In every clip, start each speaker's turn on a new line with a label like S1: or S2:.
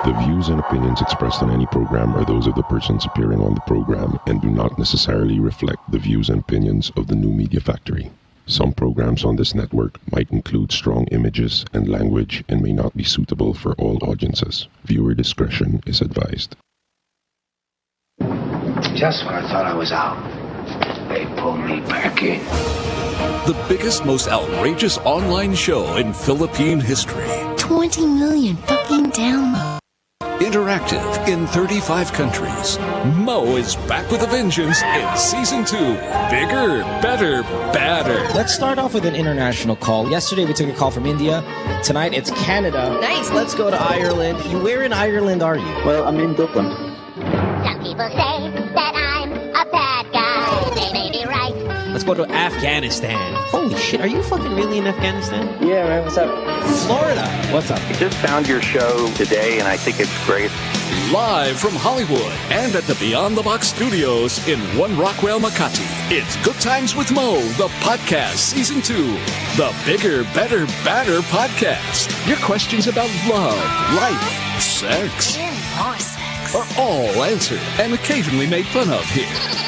S1: The views and opinions expressed on any program are those of the persons appearing on the program and do not necessarily reflect the views and opinions of the New Media Factory. Some programs on this network might include strong images and language and may not be suitable for all audiences. Viewer discretion is advised.
S2: Just when I thought I was out, they pulled me back in.
S3: The biggest, most outrageous online show in Philippine history.
S4: 20 million fucking downloads.
S3: Interactive in 35 countries. Mo is back with a vengeance in Season 2. Bigger, better, badder.
S5: Let's start off with an international call. Yesterday we took a call from India. Tonight it's Canada.
S4: Nice.
S5: Let's go to Ireland. Where in Ireland are you?
S6: Well, I'm in Dublin.
S7: Some people say that I'm a bad guy. They may be right.
S5: Let's go to Afghanistan. Holy shit, are you fucking really in Afghanistan?
S6: Yeah, man, what's up?
S5: Florida. What's up?
S8: I just found your show today, and I think it's great.
S3: Live from Hollywood and at the Beyond the Box Studios in One Rockwell, Makati. It's Good Times with Mo, the podcast, Season 2. The Bigger, Better, Badder podcast. Your questions about love, life, sex are all answered and occasionally made fun of here.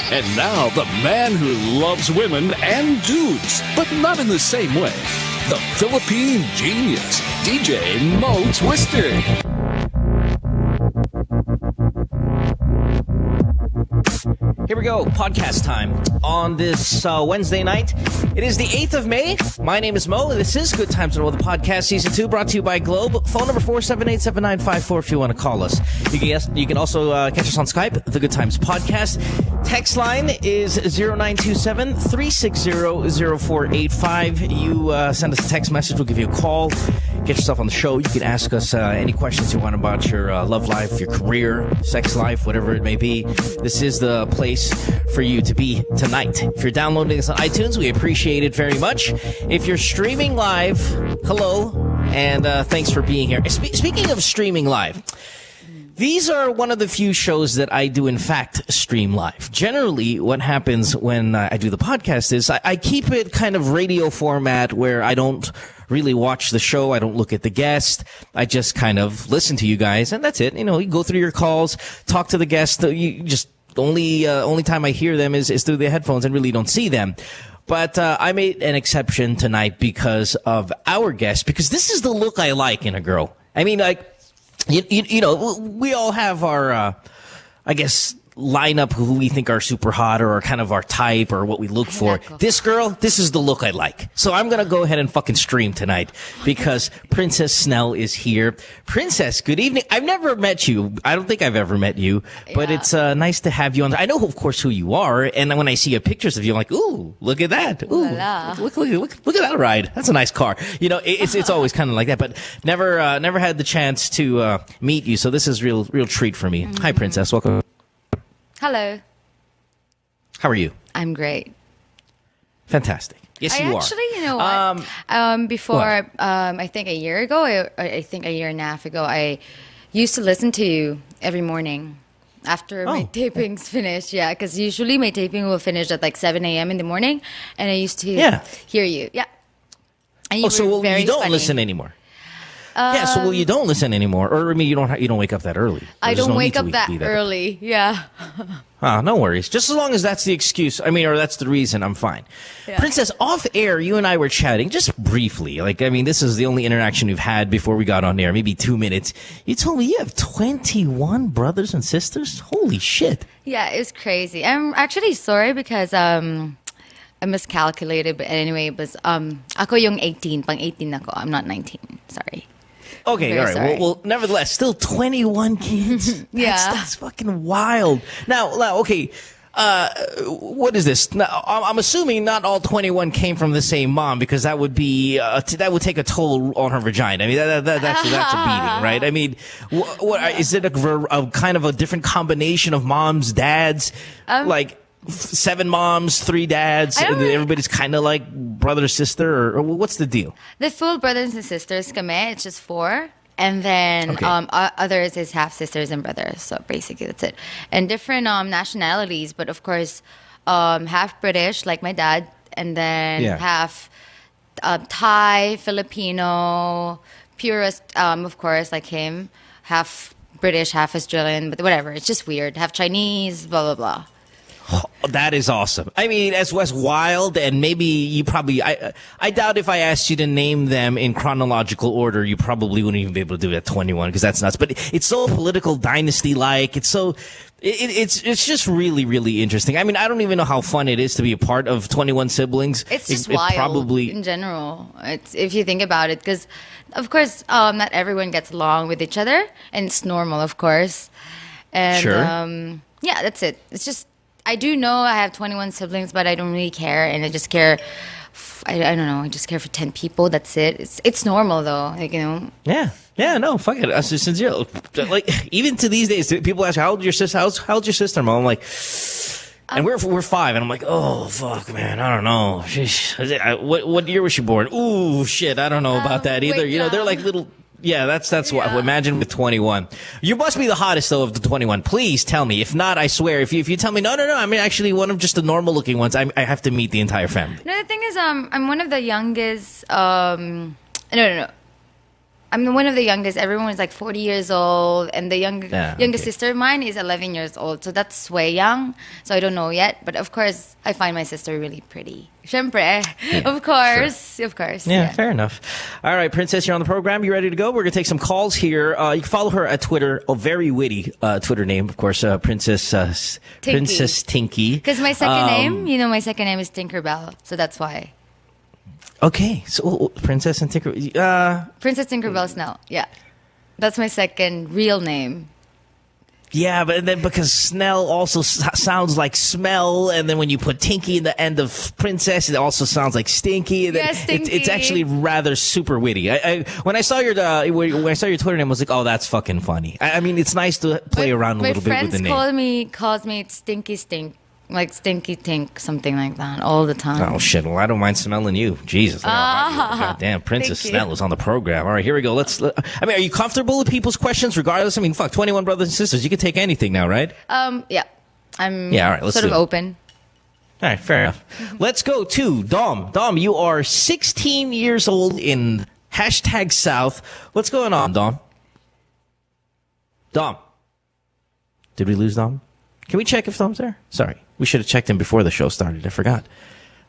S3: And now, the man who loves women and dudes, but not in the same way. The Philippine genius, DJ Mo Twister.
S5: Here we go, podcast time on this Wednesday night. It is the 8th of May. My name is Mo, and this is Good Times with Mo, the podcast, Season 2, brought to you by Globe. Phone number 478-7954 if you want to call us. You can also catch us on Skype, The Good Times Podcast. Text line is 0927-360-0485. You send us a text message, we'll give you a call. Get yourself on the show. You can ask us any questions you want about your love life, your career, sex life, whatever it may be. This is the place for you to be tonight. If you're downloading us on iTunes, we appreciate it very much. If you're streaming live, hello, and thanks for being here. Speaking of streaming live, these are one of the few shows that I do, in fact, stream live. Generally, what happens when I do the podcast is I keep it kind of radio format where I don't really watch the show. I don't look at the guest. I just kind of listen to you guys, and that's it. You know, you go through your calls, talk to the guest. You just only time I hear them is through the headphones and really don't see them. But I made an exception tonight because of our guest, because this is the look I like in a girl. I mean, like, you know, we all have our, I guess, lineup who we think are super hot or are kind of our type or what we look for. This girl, this is the look I like. So I'm going to go ahead and fucking stream tonight because Princess Snell is here. Princess, good evening. I've never met you. I don't think I've ever met you, but it's nice to have you on. I know, of course, who you are. And when I see pictures of you, I'm like, ooh, look at that. Ooh, look at that ride. That's a nice car. You know, it's always kind of like that, but never had the chance to meet you. So this is real treat for me. Hi, Princess. Welcome.
S9: Hello.
S5: How are you?
S9: I'm great.
S5: Fantastic. Yes, you are.
S9: Actually, you know what? Before, I think a year ago, I think a year and a half ago, I used to listen to you every morning after my tapings finished. Yeah, because usually my taping will finish at like 7 a.m. in the morning, and I used to hear you. Yeah. And you
S5: so you don't
S9: funny.
S5: Listen anymore. So you don't listen anymore, or I mean, you don't wake up that early.
S9: I don't wake up that early. Yeah.
S5: No worries. Just as long as that's the excuse, I mean, or that's the reason, I'm fine. Yeah. Princess, off air, you and I were chatting just briefly. Like, I mean, this is the only interaction we've had before we got on air, maybe 2 minutes. You told me you have 21 brothers and sisters. Holy shit.
S9: Yeah, it's crazy. I'm actually sorry because I miscalculated, but anyway, it was ako yung 18, pang 18 ako. I'm not 19. Sorry.
S5: Okay, all right. Well, nevertheless, still 21 kids. That's fucking wild. Now, okay, what is this? Now, I'm assuming not all 21 came from the same mom because that would be that would take a toll on her vagina. I mean, that's a beating, right? I mean, what is it? A kind of a different combination of moms, dads, like 7 moms, 3 dads, and everybody's kind of like brother, sister, or what's the deal?
S9: The full brothers and sisters, kami, it's just 4. And then others is half sisters and brothers. So basically that's it. And different nationalities, but of course half British, like my dad, and then half Thai, Filipino, purist, of course, like him, half British, half Australian, but whatever. It's just weird. Half Chinese, blah, blah, blah.
S5: Oh, that is awesome. I mean, as wild, and maybe you probably, I doubt if I asked you to name them in chronological order, you probably wouldn't even be able to do it at 21, because that's nuts. But it's so political dynasty-like. It's so, it's just really, really interesting. I mean, I don't even know how fun it is to be a part of 21 Siblings.
S9: It's just wild
S5: probably,
S9: in general. It's, if you think about it, because, of course, not everyone gets along with each other, and it's normal, of course. And,
S5: sure.
S9: Yeah, that's it. It's just, I do know I have 21 siblings, but I don't really care, and I just care. I don't know. I just care for 10 people. That's it. It's normal though. Like, you know.
S5: Yeah. No, fuck it. Sincere. Like even to these days, people ask, "How old your sister? How old your sister, Mom?" I'm like, and we're 5, and I'm like, oh fuck, man, I don't know. Sheesh. What year was she born? Ooh, shit, I don't know about that either.
S9: Wait,
S5: you know,
S9: no.
S5: they're like little. Yeah, that's what. Imagine with 21. You must be the hottest though of the 21. Please tell me. If not, I swear. If you tell me no, I'm actually one of just the normal looking ones. I have to meet the entire family.
S9: No, the thing is, I'm one of the youngest. No. I'm one of the youngest. Everyone is like 40 years old, and the youngest sister of mine is 11 years old. So that's way young. So I don't know yet. But of course, I find my sister really pretty. Syempre. Of course. Sure. Of course.
S5: Yeah, fair enough. All right, Princess, you're on the program. You ready to go? We're going to take some calls here. You can follow her at Twitter. A very witty Twitter name, of course, Princess Tinky.
S9: Because my second name, my second name is Tinkerbell. So that's why.
S5: Okay, so Princess and
S9: Princess Tinkerbell Snell. Yeah, that's my second real name.
S5: Yeah, but then because Snell also sounds like smell, and then when you put Tinky in the end of Princess, it also sounds like Stinky. And
S9: Stinky.
S5: It's actually rather super witty. When I saw your Twitter name, I was like, oh, that's fucking funny. I mean, it's nice to play around a little bit with the name.
S9: My friends calls me Stinky Stink. Like Stinky Tink, something like that, all the time.
S5: Oh, shit. Well, I don't mind smelling you. Jesus. Goddamn, Princess Snell is on the program. All right, here we go. I mean, are you comfortable with people's questions regardless? I mean, fuck, 21 brothers and sisters. You can take anything now, right?
S9: Yeah. I'm
S5: all right, let's
S9: sort of open.
S5: All right, fair enough. Let's go to Dom. Dom, you are 16 years old in #South. What's going on, Dom? Dom. Did we lose Dom? Can we check if Dom's there? Sorry. We should have checked him before the show started. I forgot.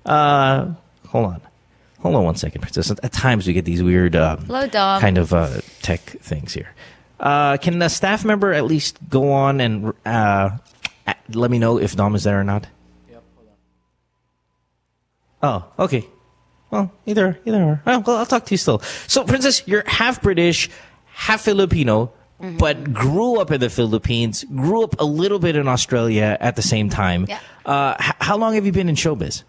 S5: Hold on one second, Princess. At times we get these weird kind of tech things here. Can a staff member at least go on and let me know if Dom is there or not?
S6: Yep, hold on.
S5: Oh, okay. Well, either or. Well, I'll talk to you still. So, Princess, you're half British, half Filipino, but grew up in the Philippines, grew up a little bit in Australia at the same time.
S9: Yeah.
S5: How long have you been in showbiz?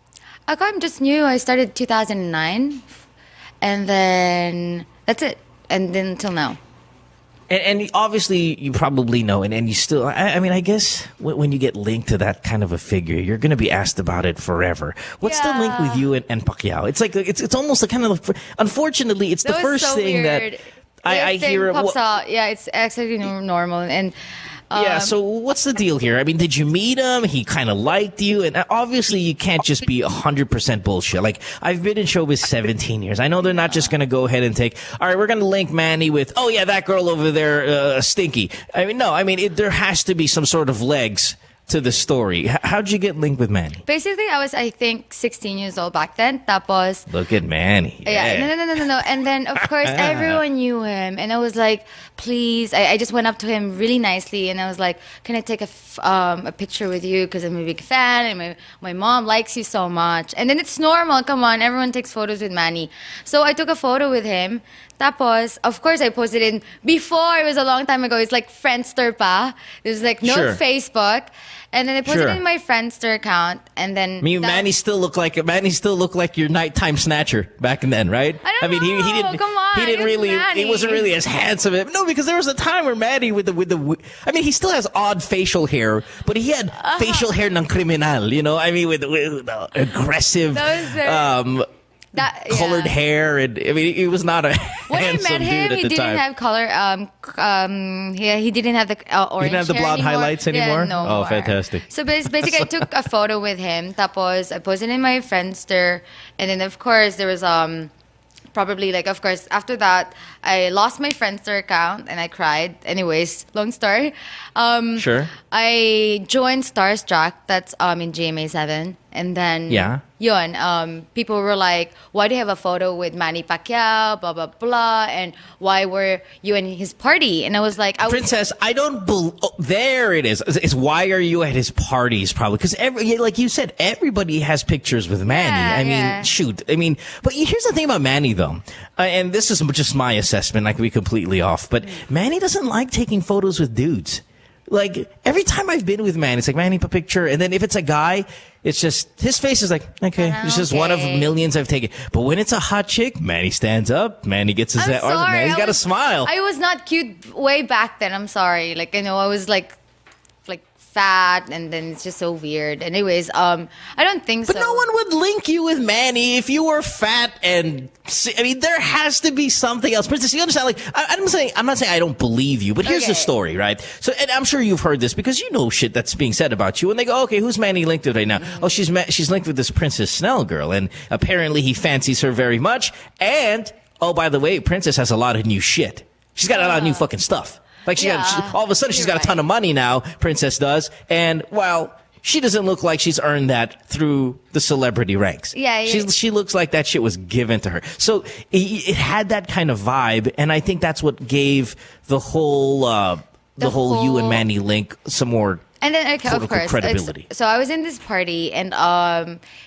S9: I'm just new. I started 2009, and then that's it. And then until now.
S5: And obviously, you probably know, and you still, I mean, I guess when you get linked to that kind of a figure, you're going to be asked about it forever. What's the link with you and Pacquiao? It's like, it's almost like kind of, unfortunately, it's the first thing
S9: weird.
S5: that I hear.
S9: Pops out. Yeah, it's actually normal. And
S5: so what's the deal here? I mean, did you meet him? He kind of liked you, and obviously you can't just be 100% bullshit. Like, I've been in showbiz 17 years. I know they're not just going to go ahead and take, all right, we're going to link Manny with, oh yeah, that girl over there, Stinky. I mean, no, there has to be some sort of legs to the story. How'd you get linked with Manny?
S9: Basically, I was, I think, 16 years old back then. Tapos,
S5: look at Manny.
S9: Yeah. No. And then, of course, everyone knew him. And I was like, please. I just went up to him really nicely. And I was like, can I take a picture with you? Because I'm a big fan. And my mom likes you so much. And then it's normal. Come on. Everyone takes photos with Manny. So I took a photo with him. Tapos, of course, I posted it before. It was a long time ago. It's like Friendster pa. There's like no Facebook. And then I posted it in my Friendster account, and then
S5: Manny still looked like your nighttime snatcher back then, right?
S9: I mean, he didn't. Come on,
S5: he didn't really.
S9: Manny.
S5: He wasn't really as handsome. No, because there was a time where Manny with the. I mean, he still has odd facial hair, but he had facial hair ng criminal. You know, I mean, with aggressive. Colored hair, and I mean, he was not a handsome dude at the time. When I met him, he didn't
S9: have color. He didn't have the orange.
S5: He didn't have the blonde highlights anymore.
S9: Yeah, no
S5: oh,
S9: more.
S5: Fantastic!
S9: So basically, I took a photo with him. Tapos I posted in my Friendster, and then of course there was probably like, of course, after that I lost my Friendster account and I cried. Anyways, long story.
S5: Sure.
S9: I joined Starstruck. That's in GMA7, and then yun. People were like, "Why do you have a photo with Manny Pacquiao? Blah blah blah." And why were you in his party? And I was like,
S5: Princess, I don't there it is. It's why are you at his parties? Probably because like you said, everybody has pictures with Manny. I mean, shoot. I mean, but here's the thing about Manny though, and this is just my assessment. I could be completely off, but Manny doesn't like taking photos with dudes. Like, every time I've been with Manny, it's like, Manny, a picture. And then if it's a guy, it's just, his face is like, okay. It's just one of millions I've taken. But when it's a hot chick, Manny stands up. Manny gets his he's got a smile.
S9: I was not cute way back then. I'm sorry. Like, I was like fat, and then it's just so weird. Anyways, I don't think so.
S5: But no one would link you with Manny if you were fat and... I mean, there has to be something else. Princess, you understand? Like, I'm not saying I don't believe you, but here's the story, right? So, and I'm sure you've heard this because you know shit that's being said about you. And they go, okay, who's Manny linked with right now? Oh, she's linked with this Princess Snell girl, and apparently he fancies her very much. And, oh, by the way, Princess has a lot of new shit. She's got a lot of new fucking stuff. Like, all of a sudden, she's got a ton of money now, Princess does. And, well, she doesn't look like she's earned that through the celebrity ranks.
S9: Yeah.
S5: She looks like that shit was given to her. So it had that kind of vibe, and I think that's what gave the whole you and Manny link some more.
S9: And then, okay, of course,
S5: credibility.
S9: So I was in this party, and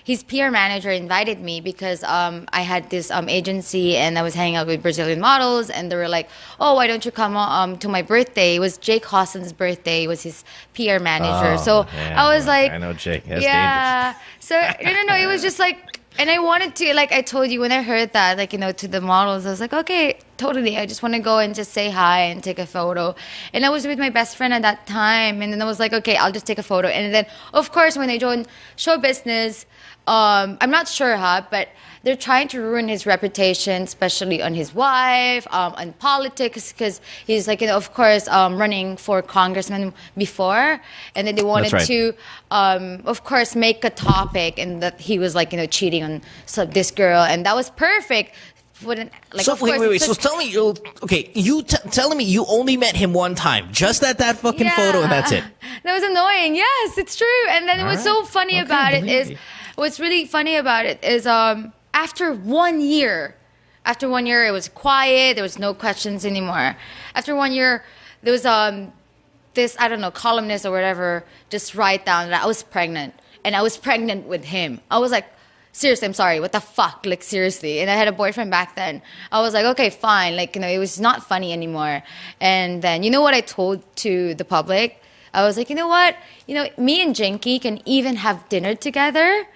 S9: his PR manager invited me because I had this agency, and I was hanging out with Brazilian models, and they were like, "Oh, why don't you come to my birthday?" It was Jake Hawson's birthday. It was his PR manager. I was like,
S5: I know Jake. That's
S9: dangerous. So no, it was just like. And I wanted to, like I told you, when I heard that, like, to the models, I was like, okay, totally. I just want to go and just say hi and take a photo. And I was with my best friend at that time. And then I was like, okay, I'll just take a photo. And then, of course, when I joined show business, I'm not sure but they're trying to ruin his reputation, especially on his wife, on politics, because he's like, of course, running for congressman before, and then they wanted to, of course, make a topic, and that he was like, cheating on this girl, and that was perfect. Wait. So
S5: tell me, telling me you only met him one time, just at that fucking photo, and that's it.
S9: That was annoying. Yes, it's true. And then what's so funny about it is, what's really funny about it is, after 1 year, it was quiet. There was no questions anymore. After 1 year, there was this, I don't know, columnist or whatever, just write down that I was pregnant, and I was pregnant with him. I was like, seriously, I'm sorry, what the fuck? Like, seriously. And I had a boyfriend back then. I was like, okay, fine. Like, it was not funny anymore. And then, you know what I told to the public? I was like, you know what? Me and Jinky can even have dinner together,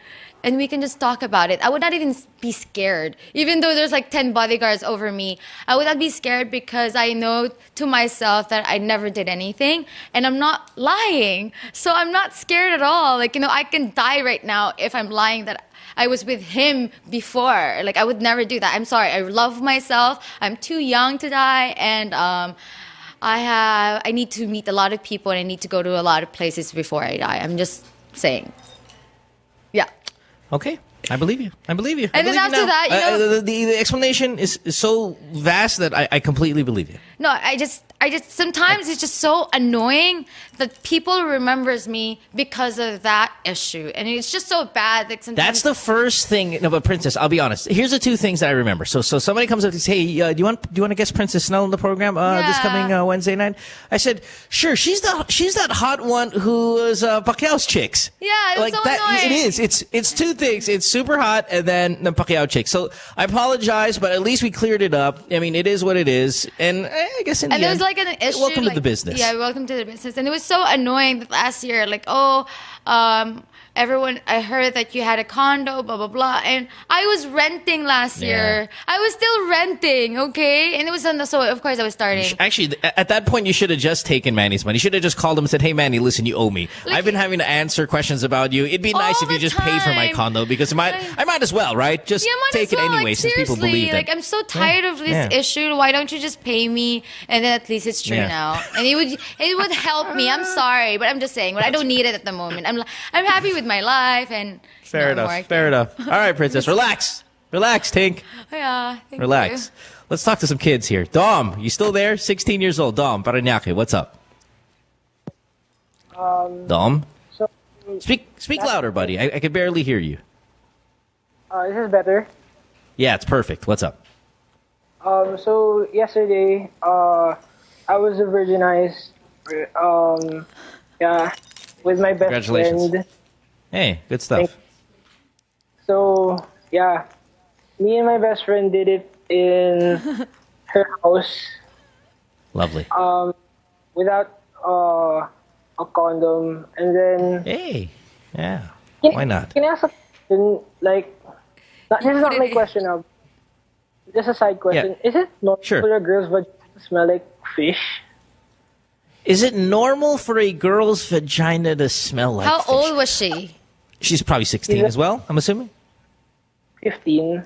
S9: and we can just talk about it. I would not even be scared. Even though there's like 10 bodyguards over me, I would not be scared because I know to myself that I never did anything, and I'm not lying. So I'm not scared at all. Like, I can die right now if I'm lying that I was with him before. Like, I would never do that. I'm sorry. I love myself. I'm too young to die, and I need to meet a lot of people, and I need to go to a lot of places before I die. I'm just saying. Yeah.
S5: Okay. I believe you.
S9: And then after that,
S5: the explanation is so vast that I completely believe you.
S9: No, I just sometimes it's just so annoying that people remembers me because of that issue, and it's just so bad. Like, sometimes
S5: that's the first thing. No, but Princess, I'll be honest. Here's the two things that I remember. So somebody comes up and says, "Hey, do you want to guest Princess Snell in the program this coming Wednesday night?" I said, "Sure." She's that hot one who was Pacquiao's chicks.
S9: Yeah, it was
S5: like
S9: so
S5: that.
S9: Annoying.
S5: It is. It's two things. It's super hot, and then the Pacquiao chick. So I apologize, but at least we cleared it up. I mean, it is what it is, and I guess in the end,
S9: it was like an issue.
S5: Welcome to the business.
S9: Yeah, welcome to the business. And it was so annoying that last year, like, everyone, I heard that you had a condo, blah, blah, blah. And I was renting last year. I was still renting, okay? And it was so of course I was starting.
S5: Actually, at that point, you should have just taken Manny's money. You should have just called him and said, "Hey, Manny, listen, you owe me. I've been having to answer questions about you. It'd be nice if you just paid for my condo, because I might as well, right? Just take it anyway,
S9: like,
S5: since people believe that."
S9: Like, I'm so tired of this issue. Why don't you just pay me? And then at least it's true now. And it would help me. I'm sorry, but I'm just saying, but I don't need it at the moment. I'm happy with my life, and
S5: Fair enough. All right, Princess, relax, Tink.
S9: Yeah, thank
S5: relax.
S9: you.
S5: Let's talk to some kids here. Dom, you still there? 16 years old. Dom, Parañaque, what's up? Dom?
S6: So,
S5: Speak louder, buddy. I can barely hear you.
S6: Is this better?
S5: Yeah, it's perfect. What's up?
S6: So yesterday, I was virginized. Yeah, with my best
S5: Congratulations.
S6: friend.
S5: Hey, good stuff.
S6: So yeah, me and my best friend did it in her house.
S5: Lovely.
S6: Without a condom, and then.
S5: Hey, yeah. Why not?
S6: Can I ask a question? Like, this is not my question. Just a side question.
S5: Yeah.
S6: Is it normal
S5: Sure.
S6: for a girl's vagina to smell like fish?
S5: Is it normal for a girl's vagina to smell like
S9: How
S5: fish?
S9: old was she?
S5: She's probably 16 as well, I'm assuming.
S6: 15.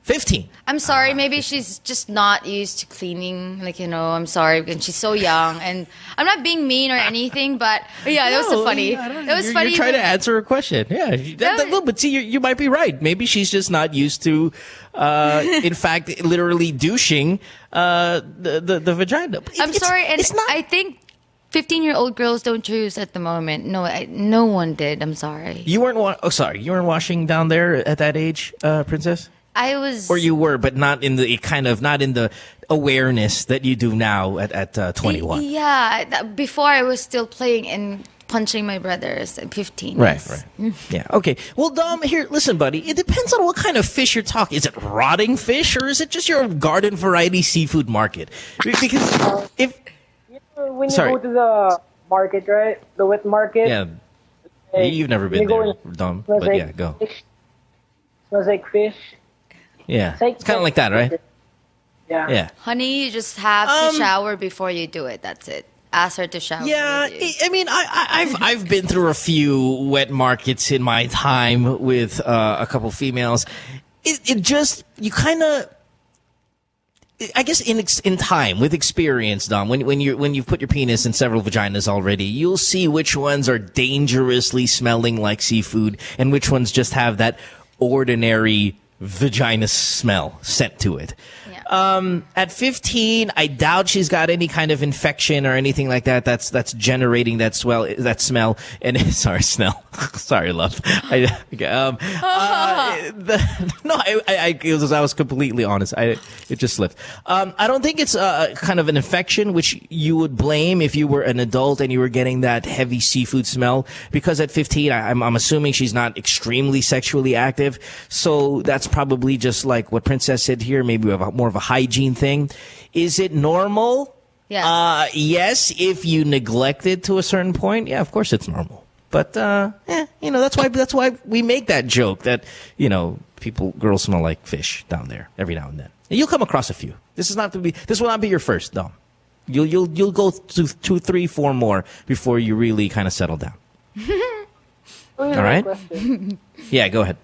S5: 15.
S9: I'm sorry, maybe she's just not used to cleaning. Like, I'm sorry, because she's so young. And I'm not being mean or anything, but yeah, that was so funny. That was funny.
S5: You're trying to answer a question. Yeah. But see, you might be right. Maybe she's just not used to, in fact, literally douching the vagina.
S9: I'm sorry, and I think 15-year-old girls don't choose at the moment. No, no one did. I'm sorry.
S5: You weren't. You weren't washing down there at that age, Princess.
S9: I was,
S5: or you were, but not in the awareness that you do now at 21.
S9: Yeah, before I was still playing and punching my brothers at 15.
S5: Right,
S9: yes.
S5: right. Yeah, okay. Well, Dom, here, listen, buddy. It depends on what kind of fish you're talking. Is it rotting fish, or is it just your garden variety seafood market? Because
S6: when you go to the market, right? The wet market.
S5: Yeah. You've never been there, Dom. But
S6: like
S5: yeah, go.
S6: Fish. Smells like fish.
S5: Yeah. It's kind of like that, right?
S6: Yeah.
S5: Yeah.
S9: Honey, you just have to shower before you do it. That's it. Ask her to shower.
S5: Yeah, I mean, I've been through a few wet markets in my time with a couple females. It just, you kind of, I guess in time, with experience, Dom, when you've put your penis in several vaginas already, you'll see which ones are dangerously smelling like seafood and which ones just have that ordinary vagina smell sent to it. At 15, I doubt she's got any kind of infection or anything like that. That's generating that smell. And sorry, Snell. Sorry, love. I was completely honest. It just slipped. I don't think it's kind of an infection which you would blame if you were an adult and you were getting that heavy seafood smell. Because at 15, I'm assuming she's not extremely sexually active. So that's probably just like what Princess said here. Maybe we have more of a hygiene thing. Is it normal?
S9: Yes.
S5: Yes, if you neglect it to a certain point. Yeah, of course it's normal. But that's why we make that joke that, girls smell like fish down there every now and then. And you'll come across a few. This will not be your first, Dom. You'll go to 2, 3, 4 more before you really kind of settle down. All right? Yeah, go ahead.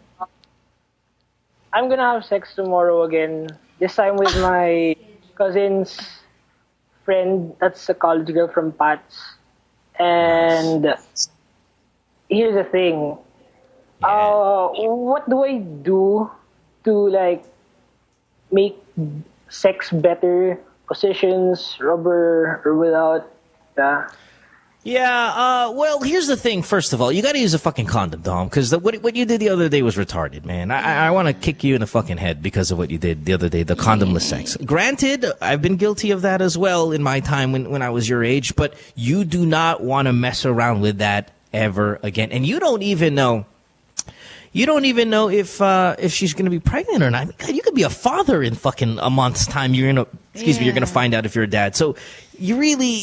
S6: I'm gonna have sex tomorrow again. This time with my cousin's friend. That's a college girl from Pats. And here's the thing. What do I do to make sex better? Positions, rubber, or without?
S5: Yeah, well, here's the thing. First of all, you got to use a fucking condom, Dom, because what you did the other day was retarded, man. I want to kick you in the fucking head because of what you did the other day, the condomless sex. Granted, I've been guilty of that as well in my time when I was your age, but you do not want to mess around with that ever again. And you don't even know if she's going to be pregnant or not. God, you could be a father in fucking a month's time. You're going to find out if you're a dad. So you really...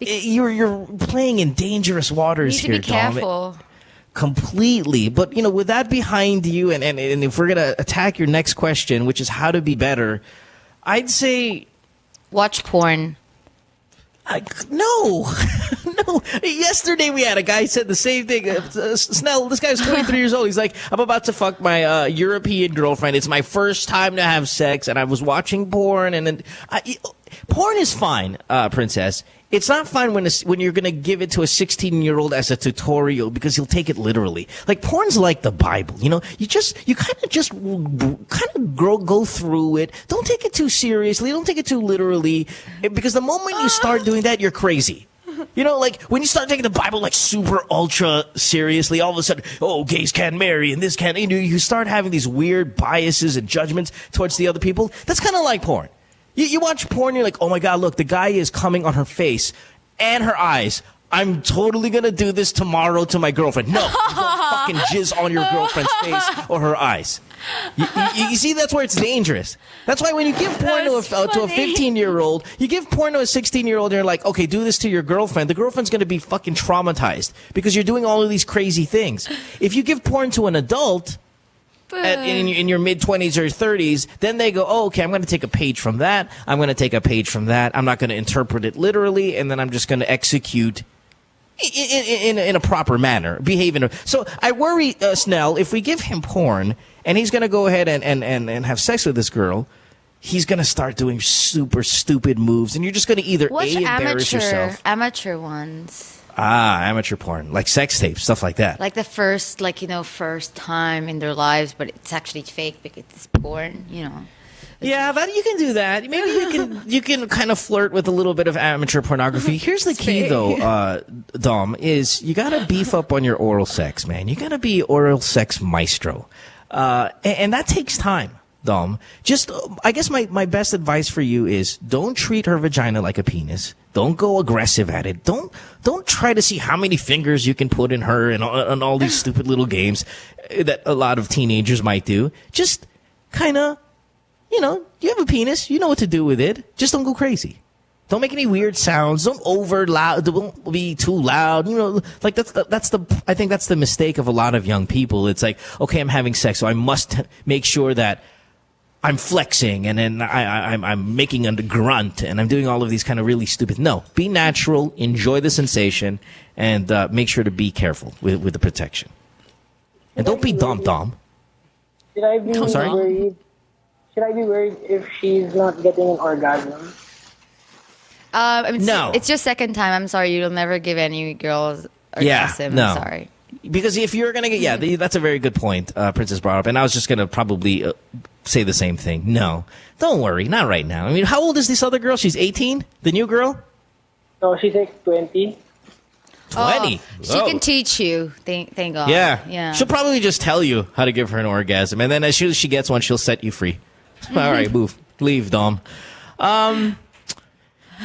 S5: You're playing in dangerous waters here, Dom.
S9: You need to be careful.
S5: Completely. But, with that behind you, and if we're going to attack your next question, which is how to be better, I'd say...
S9: Watch porn.
S5: No. No. Yesterday we had a guy said the same thing. Snell, this guy's 23 years old. He's like, I'm about to fuck my European girlfriend. It's my first time to have sex, and I was watching porn, and then... porn is fine, Princess. It's not fine when you're going to give it to a 16-year-old as a tutorial because he'll take it literally. Like, porn's like the Bible, you know? You kind of go through it. Don't take it too seriously. Don't take it too literally. Because the moment you start doing that, you're crazy. You know, like, when you start taking the Bible, like, super ultra seriously, all of a sudden, oh, gays can't marry and this can't, you start having these weird biases and judgments towards the other people. That's kind of like porn. You watch porn, you're like, oh my God, look, the guy is coming on her face and her eyes. I'm totally going to do this tomorrow to my girlfriend. No, you don't fucking jizz on your girlfriend's face or her eyes. You see, that's where it's dangerous. That's why when you give porn to a 15-year-old, you give porn to a 16-year-old and you're like, okay, do this to your girlfriend. The girlfriend's going to be fucking traumatized because you're doing all of these crazy things. If you give porn to an adult in your mid-20s or 30s, then they go, oh, okay, I'm going to take a page from that. I'm going to take a page from that. I'm not going to interpret it literally, and then I'm just going to execute in a proper manner, So I worry, Snell, if we give him porn and he's going to go ahead and have sex with this girl, he's going to start doing super stupid moves, and you're just going to either embarrass yourself.
S9: Amateur ones.
S5: Amateur porn, like sex tapes, stuff like that.
S9: Like the first, first time in their lives, but it's actually fake because it's porn,
S5: Yeah, that you can do that. Maybe you can kind of flirt with a little bit of amateur pornography. Here's the key, though, Dom, is you got to beef up on your oral sex, man. You got to be oral sex maestro, and that takes time. Dom, just I guess my best advice for you is don't treat her vagina like a penis. Don't go aggressive at it. Don't try to see how many fingers you can put in her and all these stupid little games that a lot of teenagers might do. Just kind of, you have a penis. You know what to do with it. Just don't go crazy. Don't make any weird sounds. Don't be too loud. Like I think that's the mistake of a lot of young people. It's like, okay, I'm having sex, so I must make sure that I'm flexing, and then I'm making a grunt, and I'm doing all of these kind of really stupid. No, be natural, enjoy the sensation, and make sure to be careful with the protection. And don't be dumb.
S6: Should I be worried? Should I be worried if she's not getting an orgasm?
S5: No,
S9: it's just second time. I'm sorry, you'll never give any girls orgasm.
S5: No.
S9: I'm sorry.
S5: Because if you're going to get, that's a very good point, Princess brought up. And I was just going to probably say the same thing. No, don't worry. Not right now. I mean, how old is this other girl? She's 18? The new girl?
S6: No, she's like 20.
S5: 20?
S9: She can teach you. Thank God.
S5: Yeah. She'll probably just tell you how to give her an orgasm. And then as soon as she gets one, she'll set you free. All right, move. Leave, Dom.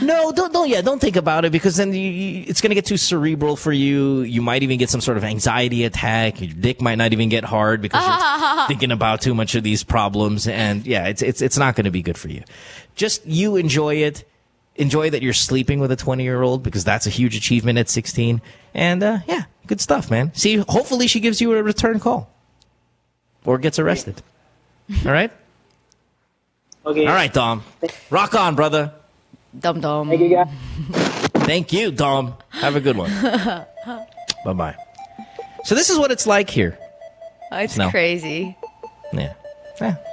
S5: No, don't think about it, because then it's going to get too cerebral for you. You might even get some sort of anxiety attack. Your dick might not even get hard because you're thinking about too much of these problems. And yeah, it's not going to be good for you. Just you enjoy it. Enjoy that you're sleeping with a 20-year-old, because that's a huge achievement at 16. And yeah, good stuff, man. See, hopefully she gives you a return call or gets arrested. All right?
S6: Okay.
S5: All right, Dom. Rock on, brother.
S9: Dum.
S6: Thank you, guys.
S5: Thank you, Dom. Have a good one. Bye-bye. So this is what it's like here.
S9: Oh, it's crazy.
S5: Yeah.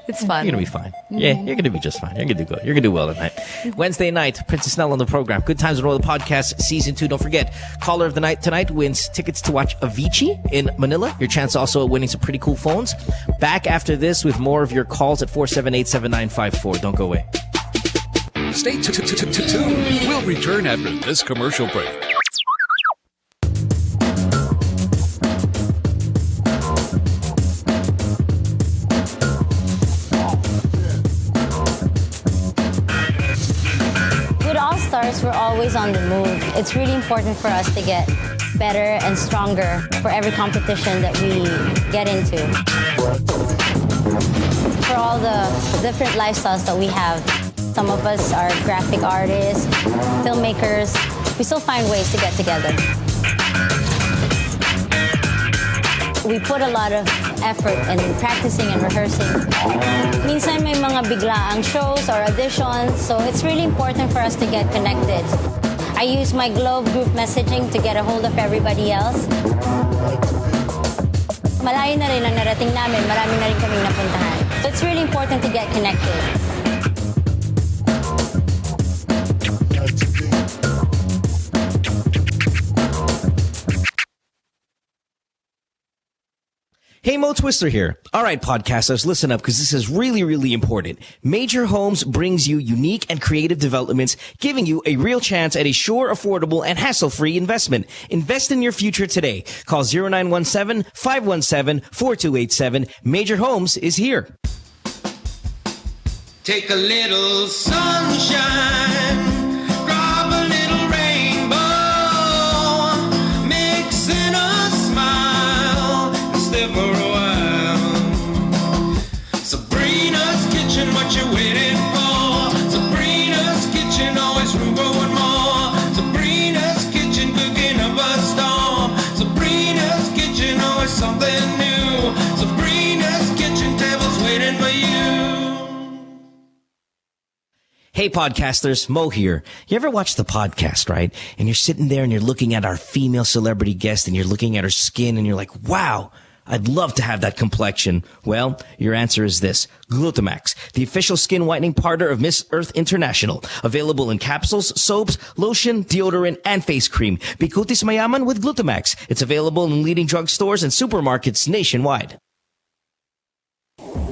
S9: It's fun.
S5: You're going to be fine. Yeah, you're going to be just fine. You're going to do good. You're going to do well tonight. Wednesday night, Princess Snell on the program. Good Times with Mo, the podcast, Season 2. Don't forget, Caller of the Night tonight wins tickets to watch Avicii in Manila. Your chance also at winning some pretty cool phones. Back after this with more of your calls at 478-7954. Don't go away.
S3: Stay tuned. We'll return after this commercial break.
S10: With All Stars, we're always on the move. It's really important for us to get better and stronger for every competition that we get into. For all the different lifestyles that we have, some of us are graphic artists, filmmakers. We still find ways to get together. We put a lot of effort in practicing and rehearsing. Minsan may mga biglaang shows or auditions, so it's really important for us to get connected. I use my Globe group messaging to get a hold of everybody else. Malayo na rin ang narating namin, marami na rin kaming napuntahan. So it's really important to get connected.
S5: Hey, Mo Twister here. All right, podcasters, listen up because this is really, really important. Major Homes brings you unique and creative developments, giving you a real chance at a sure, affordable, and hassle-free investment. Invest in your future today. Call 0917-517-4287. Major Homes is here.
S11: Take a little sunshine.
S12: What you waiting for? Sabrina's Kitchen, always room for one more. Sabrina's Kitchen, cooking up a storm. Sabrina's Kitchen, always something new. Sabrina's Kitchen, tables waiting for you.
S5: Hey, podcasters, Mo here. You ever watch the podcast, right? And you're sitting there and you're looking at our female celebrity guest and you're looking at her skin and you're like, wow, I'd love to have that complexion. Well, your answer is this. Glutamax, the official skin whitening partner of Miss Earth International. Available in capsules, soaps, lotion, deodorant, and face cream. Bikutis Mayaman with Glutamax. It's available in leading drugstores and supermarkets nationwide.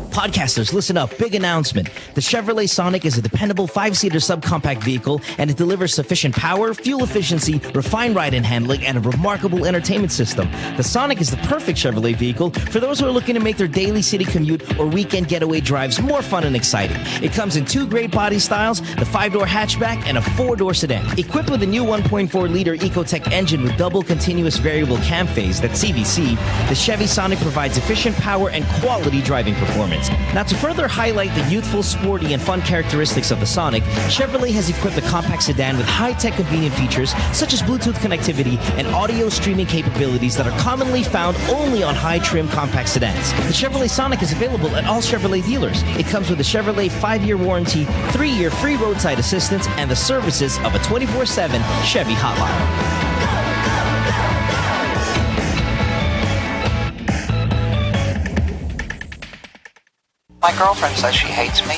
S5: Podcasters, listen up. Big announcement. The Chevrolet Sonic is a dependable 5-seater subcompact vehicle, and it delivers sufficient power, fuel efficiency, refined ride and handling, and a remarkable entertainment system. The Sonic is the perfect Chevrolet vehicle for those who are looking to make their daily city commute or weekend getaway drives more fun and exciting. It comes in 2 great body styles, the 5-door hatchback and a 4-door sedan. Equipped with a new 1.4-liter Ecotec engine with double continuous variable cam phase, that's CVC, the Chevy Sonic provides efficient power and quality driving performance. Now, to further highlight the youthful, sporty, and fun characteristics of the Sonic, Chevrolet has equipped the compact sedan with high-tech convenient features such as Bluetooth connectivity and audio streaming capabilities that are commonly found only on high-trim compact sedans. The Chevrolet Sonic is available at all Chevrolet dealers. It comes with a Chevrolet 5-year warranty, 3-year free roadside assistance, and the services of a 24/7 Chevy hotline.
S2: My girlfriend says she hates me.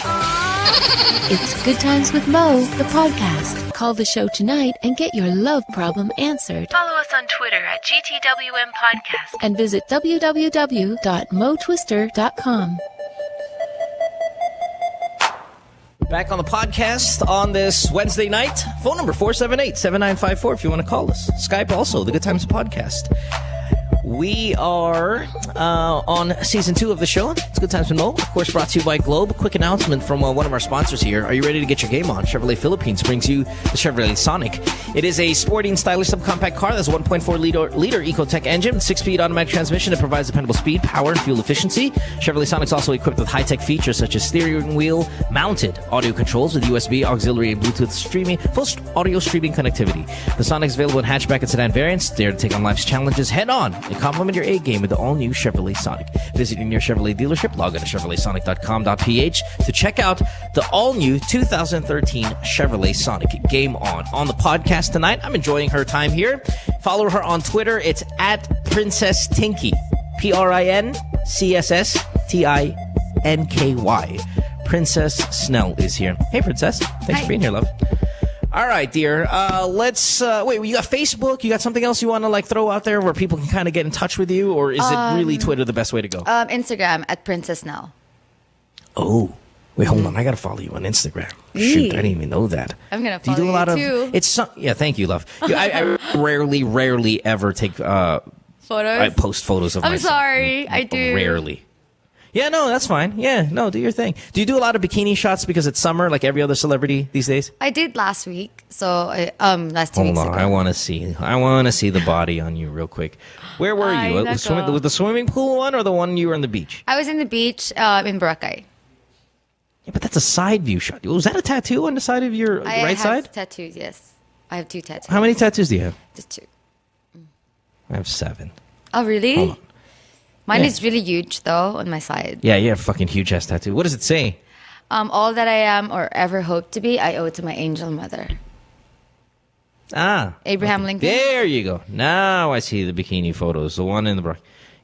S4: It's Good Times with Mo, the podcast. Call the show tonight and get your love problem answered.
S13: Follow us on Twitter at GTWM Podcast.
S4: And visit www.motwister.com.
S5: Back on the podcast on this Wednesday night. Phone number 478-7954 if you want to call us. Skype also, the Good Times Podcast. We are on season 2 of the show. It's Good Times with Mo. Of course, brought to you by Globe. Quick announcement from one of our sponsors here. Are you ready to get your game on? Chevrolet Philippines brings you the Chevrolet Sonic. It is a sporty and stylish subcompact car that's a 1.4-liter Ecotec engine, 6-speed automatic transmission that provides dependable speed, power, and fuel efficiency. Chevrolet Sonic's also equipped with high-tech features such as steering wheel mounted audio controls with USB, auxiliary, and Bluetooth streaming, full audio streaming connectivity. The Sonic is available in hatchback and sedan variants. Dare to take on life's challenges head on and complement your A-game with the all-new Chevrolet Sonic. Visit your near Chevrolet dealership. Log on to ChevroletSonic.com.ph to check out the all-new 2013 Chevrolet Sonic. Game on. On the podcast tonight, I'm enjoying her time here. Follow her on Twitter. It's at Princess Tinky. PRINCESSTINKY. Princess Snell is here. Hey, Princess. Thanks for being here, love. All right, dear. Let's wait. You got Facebook? You got something else you want to like throw out there where people can kind of get in touch with you, or is it really Twitter the best way to go?
S9: Instagram at Princess Snell.
S5: Oh, wait, hold on. I gotta follow you on Instagram. Shoot, I didn't even know that.
S9: I'm gonna
S5: do
S9: follow
S5: you do a lot
S9: too.
S5: of? It's yeah. Thank you, love. I rarely ever take
S9: photos.
S5: I post photos of myself.
S9: I'm sorry, I do
S5: rarely. Yeah, no, that's fine. Yeah, no, do your thing. Do you do a lot of bikini shots because it's summer, like every other celebrity these days?
S9: I did last week, so last 2 weeks ago.
S5: I want to see the body on you real quick. Where were you? Was the swimming pool one or the one you were on the beach?
S9: I was in the beach in Boracay.
S5: Yeah, but that's a side view shot. Was that a tattoo on the side of your right side?
S9: I have tattoos, yes. I have 2 tattoos.
S5: How many tattoos do you have?
S9: Just 2.
S5: I have 7.
S9: Oh, really?
S5: Hold on.
S9: Mine is really huge, though, on my side.
S5: Yeah, you have a fucking huge-ass tattoo. What does it say?
S9: All that I am or ever hope to be, I owe to my angel mother. Abraham Lincoln.
S5: There you go. Now I see the bikini photos. The one in the...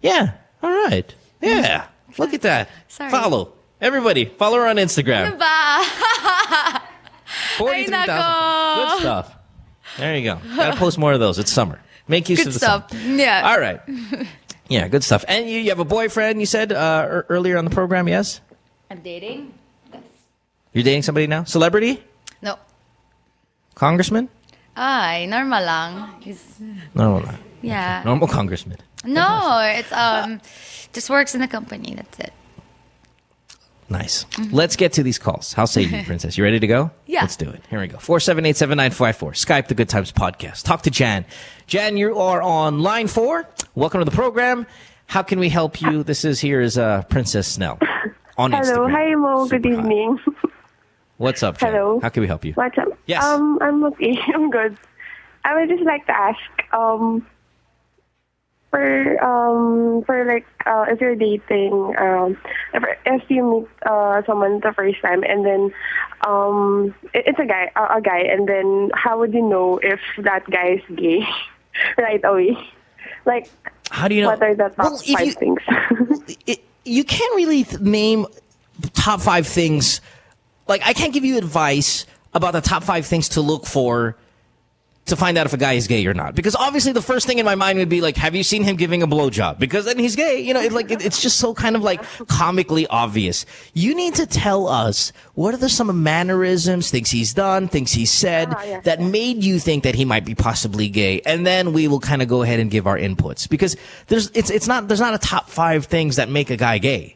S5: Yeah, all right. Yeah, look at that.
S9: Sorry.
S5: Follow. Everybody, follow her on Instagram. 43,000. Good stuff. There you go. Gotta post more of those. It's summer. Make use of the
S9: stuff.
S5: summer.
S9: Yeah.
S5: All right. Yeah, good stuff. And you have a boyfriend, you said earlier on the program, yes?
S9: I'm dating. Yes.
S5: You're dating somebody now? Celebrity?
S9: No.
S5: Congressman?
S9: Ay, normal lang. He's
S5: Normal lang.
S9: yeah.
S5: Normal congressman.
S9: No, it's just works in the company. That's it.
S5: Nice. Let's get to these calls. How say you, Princess? You ready to go?
S9: Yeah.
S5: Let's do it. Here we go. 478-7954. Skype the Good Times Podcast. Talk to Jan. Jan, you are on line 4. Welcome to the program. How can we help you? This is Princess Snell on Instagram.
S14: Hello. Hi, Mo. Good evening.
S5: What's up, Jan?
S14: Hello.
S5: How can we help you?
S14: What's up?
S5: Yes.
S14: I'm okay. I'm good. I would just like to ask, if you're dating, if you meet someone the first time and then it's a guy, and then how would you know if that guy is gay right away? Like,
S5: how do you know?
S14: What are the top 5 things?
S5: You can't really name top 5 things. Like, I can't give you advice about the top 5 things to look for to find out if a guy is gay or not. Because obviously the first thing in my mind would be like, have you seen him giving a blowjob? Because then he's gay. You know, it's just so kind of like comically obvious. You need to tell us what are some mannerisms, things he's done, things he's said that made you think that he might be possibly gay. And then we will kind of go ahead and give our inputs. Because there's not a top 5 things that make a guy gay.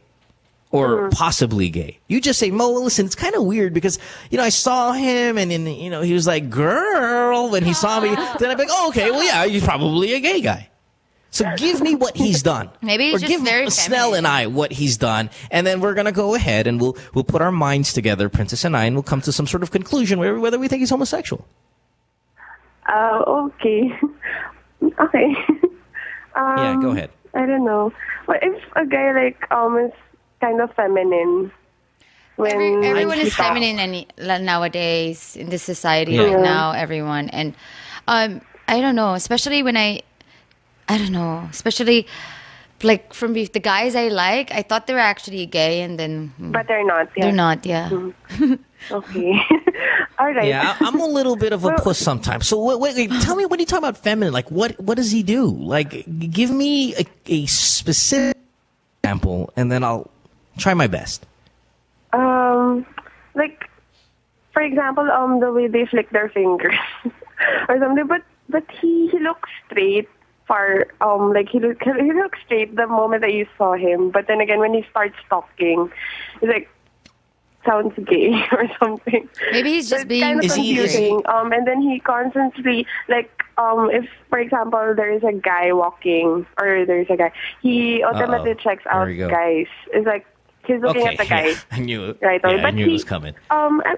S5: Or possibly gay. You just say, Mo, listen, it's kind of weird because, I saw him and then, he was like, girl, when he saw me. Then I'd be like, oh, okay, well, yeah, he's probably a gay guy. So give me what he's done.
S9: Maybe he's
S5: or
S9: just
S5: give
S9: very
S5: Snell and I what he's done. And then we're going to go ahead and we'll put our minds together, Princess and I, and we'll come to some sort of conclusion whether we think he's homosexual.
S14: Okay. Okay.
S5: Yeah, go ahead.
S14: I don't know. What if a guy is kind of feminine? When
S9: everyone is feminine nowadays in this society right now. Everyone and I don't know. Especially when I don't know. Especially like from the guys I like, I thought they were actually gay, and then
S14: but they're not. Yeah.
S9: They're not. Yeah.
S14: Okay. All right.
S5: Yeah, I'm a little bit of a puss sometimes. So wait, tell me, when you talk about feminine, like what does he do? Like, give me a specific example, and then I'll try my best.
S14: Like, for example, the way they flick their fingers or something. But he looks straight he looks straight the moment that you saw him. But then again, when he starts talking, he's like, sounds gay or something.
S9: Maybe he's just being
S14: kind of confusing. And then he constantly, if, for example, there is a guy walking or there's a guy, he automatically checks out guys. It's like he's looking at the guy.
S5: Yeah, I knew it.
S14: Right.
S5: Yeah,
S14: but
S5: I knew it was coming.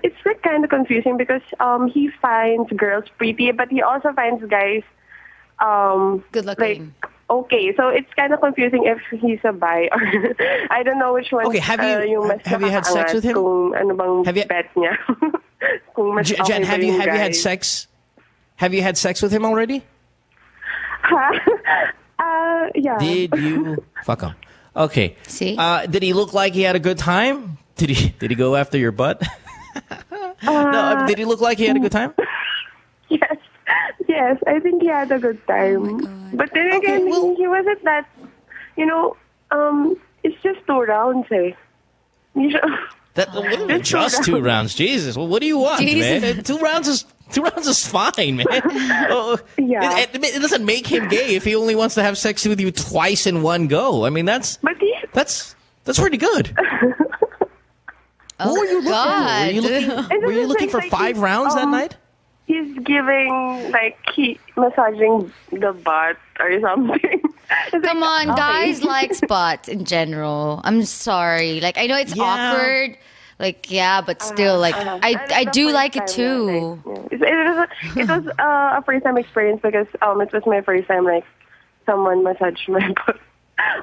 S14: It's kind of confusing because he finds girls pretty, but he also finds guys
S9: good looking.
S14: Okay, so it's kind of confusing if he's a bi or I don't know which one.
S5: Okay, have you had sex with him?
S14: Have you bet niya?
S5: Jen, have you had sex? Have you had sex with him already?
S14: Yeah.
S5: Did you fuck him? Okay.
S9: See?
S5: Did he look like he had a good time? Did he go after your butt? No. Did he look like he had a good time?
S14: Yes. Yes, I think he had a good time. But then again, he wasn't that, it's just 2 rounds, eh?
S5: Just 2 rounds. Jesus. Well, what do you want, man? 2 rounds is fine, man. It doesn't make him gay if he only wants to have sex with you twice in one go. I mean, that's pretty good. What were you looking for? Were you looking for 5 rounds that night?
S14: He's giving, massaging the butt or something.
S9: Come on, guys like spots in general. I'm sorry. I know it's awkward. But still, I do like it too.
S14: It was a first-time experience because it was my first time, someone massaged my butt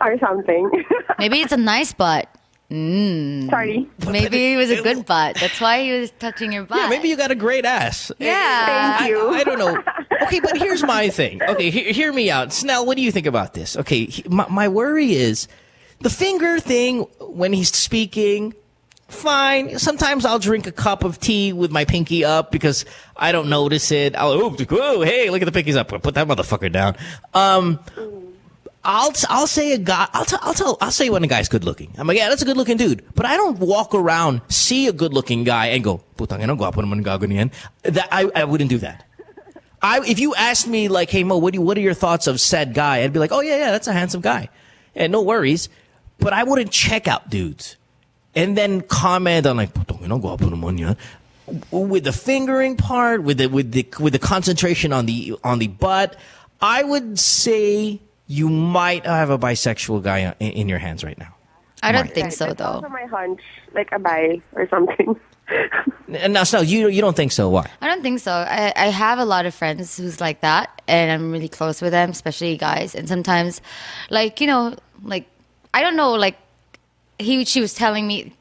S14: or something.
S9: Maybe it's a nice butt.
S14: Sorry.
S9: Maybe it was a good butt. That's why he was touching your butt.
S5: Yeah, maybe you got a great ass.
S9: Yeah.
S14: Thank you.
S5: I don't know. Okay, but here's my thing. Okay, hear me out. Snell, what do you think about this? Okay, my worry is the finger thing when he's speaking. Fine. Sometimes I'll drink a cup of tea with my pinky up because I don't notice it. Hey, look at the pinkies up. Put that motherfucker down. I'll say a guy. I'll say when a guy's good looking. I'm like, yeah, that's a good looking dude. But I don't walk around, see a good looking guy, and go, putang ina, gwapo naman gago niyan. That I wouldn't do that. If you asked me like, hey Mo, what are your thoughts of said guy? I'd be like, oh yeah, that's a handsome guy, and no worries. But I wouldn't check out dudes, and then comment on like, putang ina, gwapo naman yan. With the fingering part, with the concentration on the butt, I would say you might have a bisexual guy in your hands right now.
S9: I don't think so, though.
S14: Also my hunch, like a bi or something.
S5: No, you don't think so? Why?
S9: I don't think so. I have a lot of friends who's like that, and I'm really close with them, especially guys. And sometimes, like, you know, like, I don't know, like, she was telling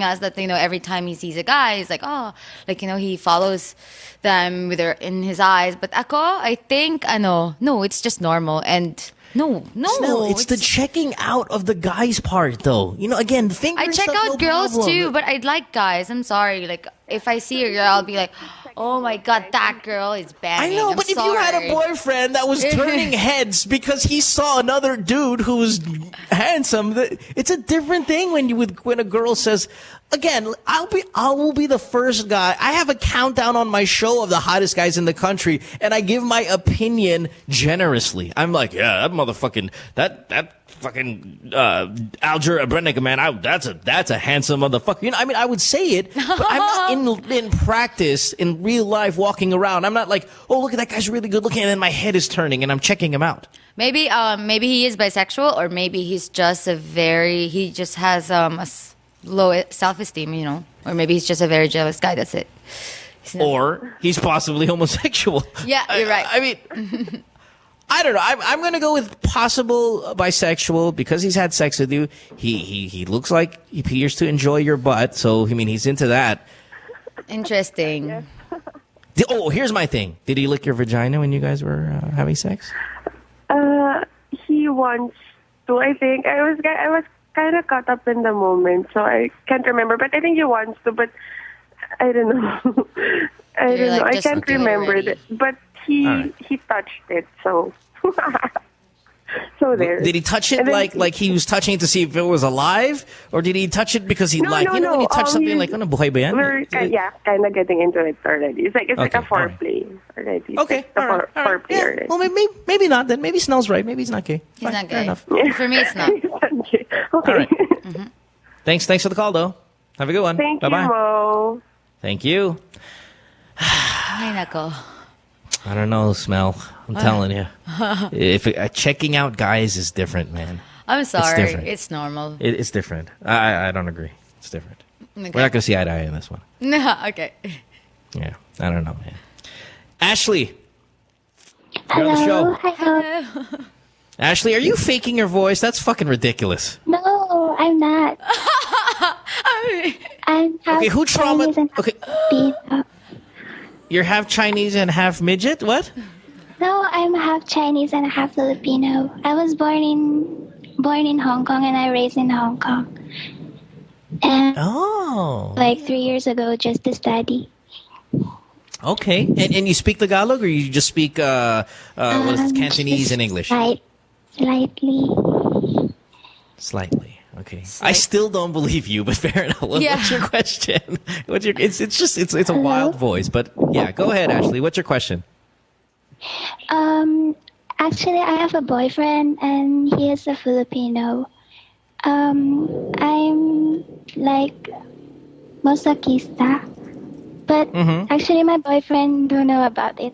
S9: us that, you know, every time he sees a guy, he's like, oh, like, you know, he follows them with her in his eyes. But ako, I think, no, it's just normal. And no,
S5: it's the checking out of the guy's part, though. You know, again, the fingering
S9: I check
S5: stuff,
S9: out
S5: no
S9: girls
S5: problem.
S9: too, but I like guys. I'm sorry. Like, if I see a girl, I'll be like, oh my god, that girl is banging.
S5: I know,
S9: I'm
S5: but if you had a boyfriend that was turning heads because he saw another dude who was handsome, it's a different thing when a girl says, again, I will be the first guy. I have a countdown on my show of the hottest guys in the country, and I give my opinion generously. I'm like, yeah, that motherfucking that fucking Alger Abrenica, man, that's a handsome motherfucker. You know, I mean, I would say it, but I'm not in practice, in real life, walking around. I'm not like, oh, look at that guy's really good looking, and then my head is turning, and I'm checking him out.
S9: Maybe he is bisexual, or maybe he's just he just has a low self-esteem, you know, or maybe he's just a very jealous guy. That's it.
S5: Or he's possibly homosexual.
S9: Yeah, you're right.
S5: I mean, I don't know. I'm going to go with possible bisexual because he's had sex with you. He looks like he appears to enjoy your butt, so I mean he's into that.
S9: Interesting.
S5: Oh, here's my thing. Did he lick your vagina when you guys were having sex?
S14: He wants to. I think I was kind of caught up in the moment, so I can't remember. But I think he wants to. But I don't know. I don't know. I can't remember it. But he touched it, so so there.
S5: Did he touch it like he was touching it to see if it was alive, or did he touch it because he when you touch something like ano buhay ba yan?
S14: We're kind of getting into it already. It's like like a foreplay already.
S5: Okay,
S14: foreplay
S5: yeah.
S14: already.
S5: Well, maybe not then. Maybe Snell's right. Maybe he's not gay.
S9: He's not gay.
S5: Fair enough.
S9: For me, it's not.
S14: Okay.
S5: All right. Mm-hmm. Thanks for the call, though. Have a good one.
S14: Thank
S5: Bye-bye.
S14: you, Mo.
S5: Thank you.
S9: Ay, nako.
S5: I don't know, Smell. I'm telling you. If checking out guys is different, man.
S9: I'm sorry.
S5: It's
S9: normal.
S5: It's different. I don't agree. It's different.
S9: Okay.
S5: We're not going to see eye to eye in this one.
S9: No, okay.
S5: Yeah, I don't know, man. Ashley.
S15: Hello.
S5: You're on the show.
S15: Hello.
S5: Ashley, are you faking your voice? That's fucking ridiculous.
S15: No, I'm not. I'm half
S5: okay, who
S15: Chinese and
S5: okay.
S15: Filipino.
S5: You're half Chinese and half midget? What?
S15: No, I'm half Chinese and half Filipino. I was born in Hong Kong and I raised in Hong Kong. And like 3 years ago, just to study.
S5: Okay, and you speak Tagalog or you just speak what is it, Cantonese and English?
S15: Slightly.
S5: Okay. I still don't believe you, but fair enough. What's your question? It's a wild voice, but yeah, go ahead, Ashley. What's your question?
S15: Actually, I have a boyfriend and he is a Filipino. I'm like masocista, but actually my boyfriend don't know about it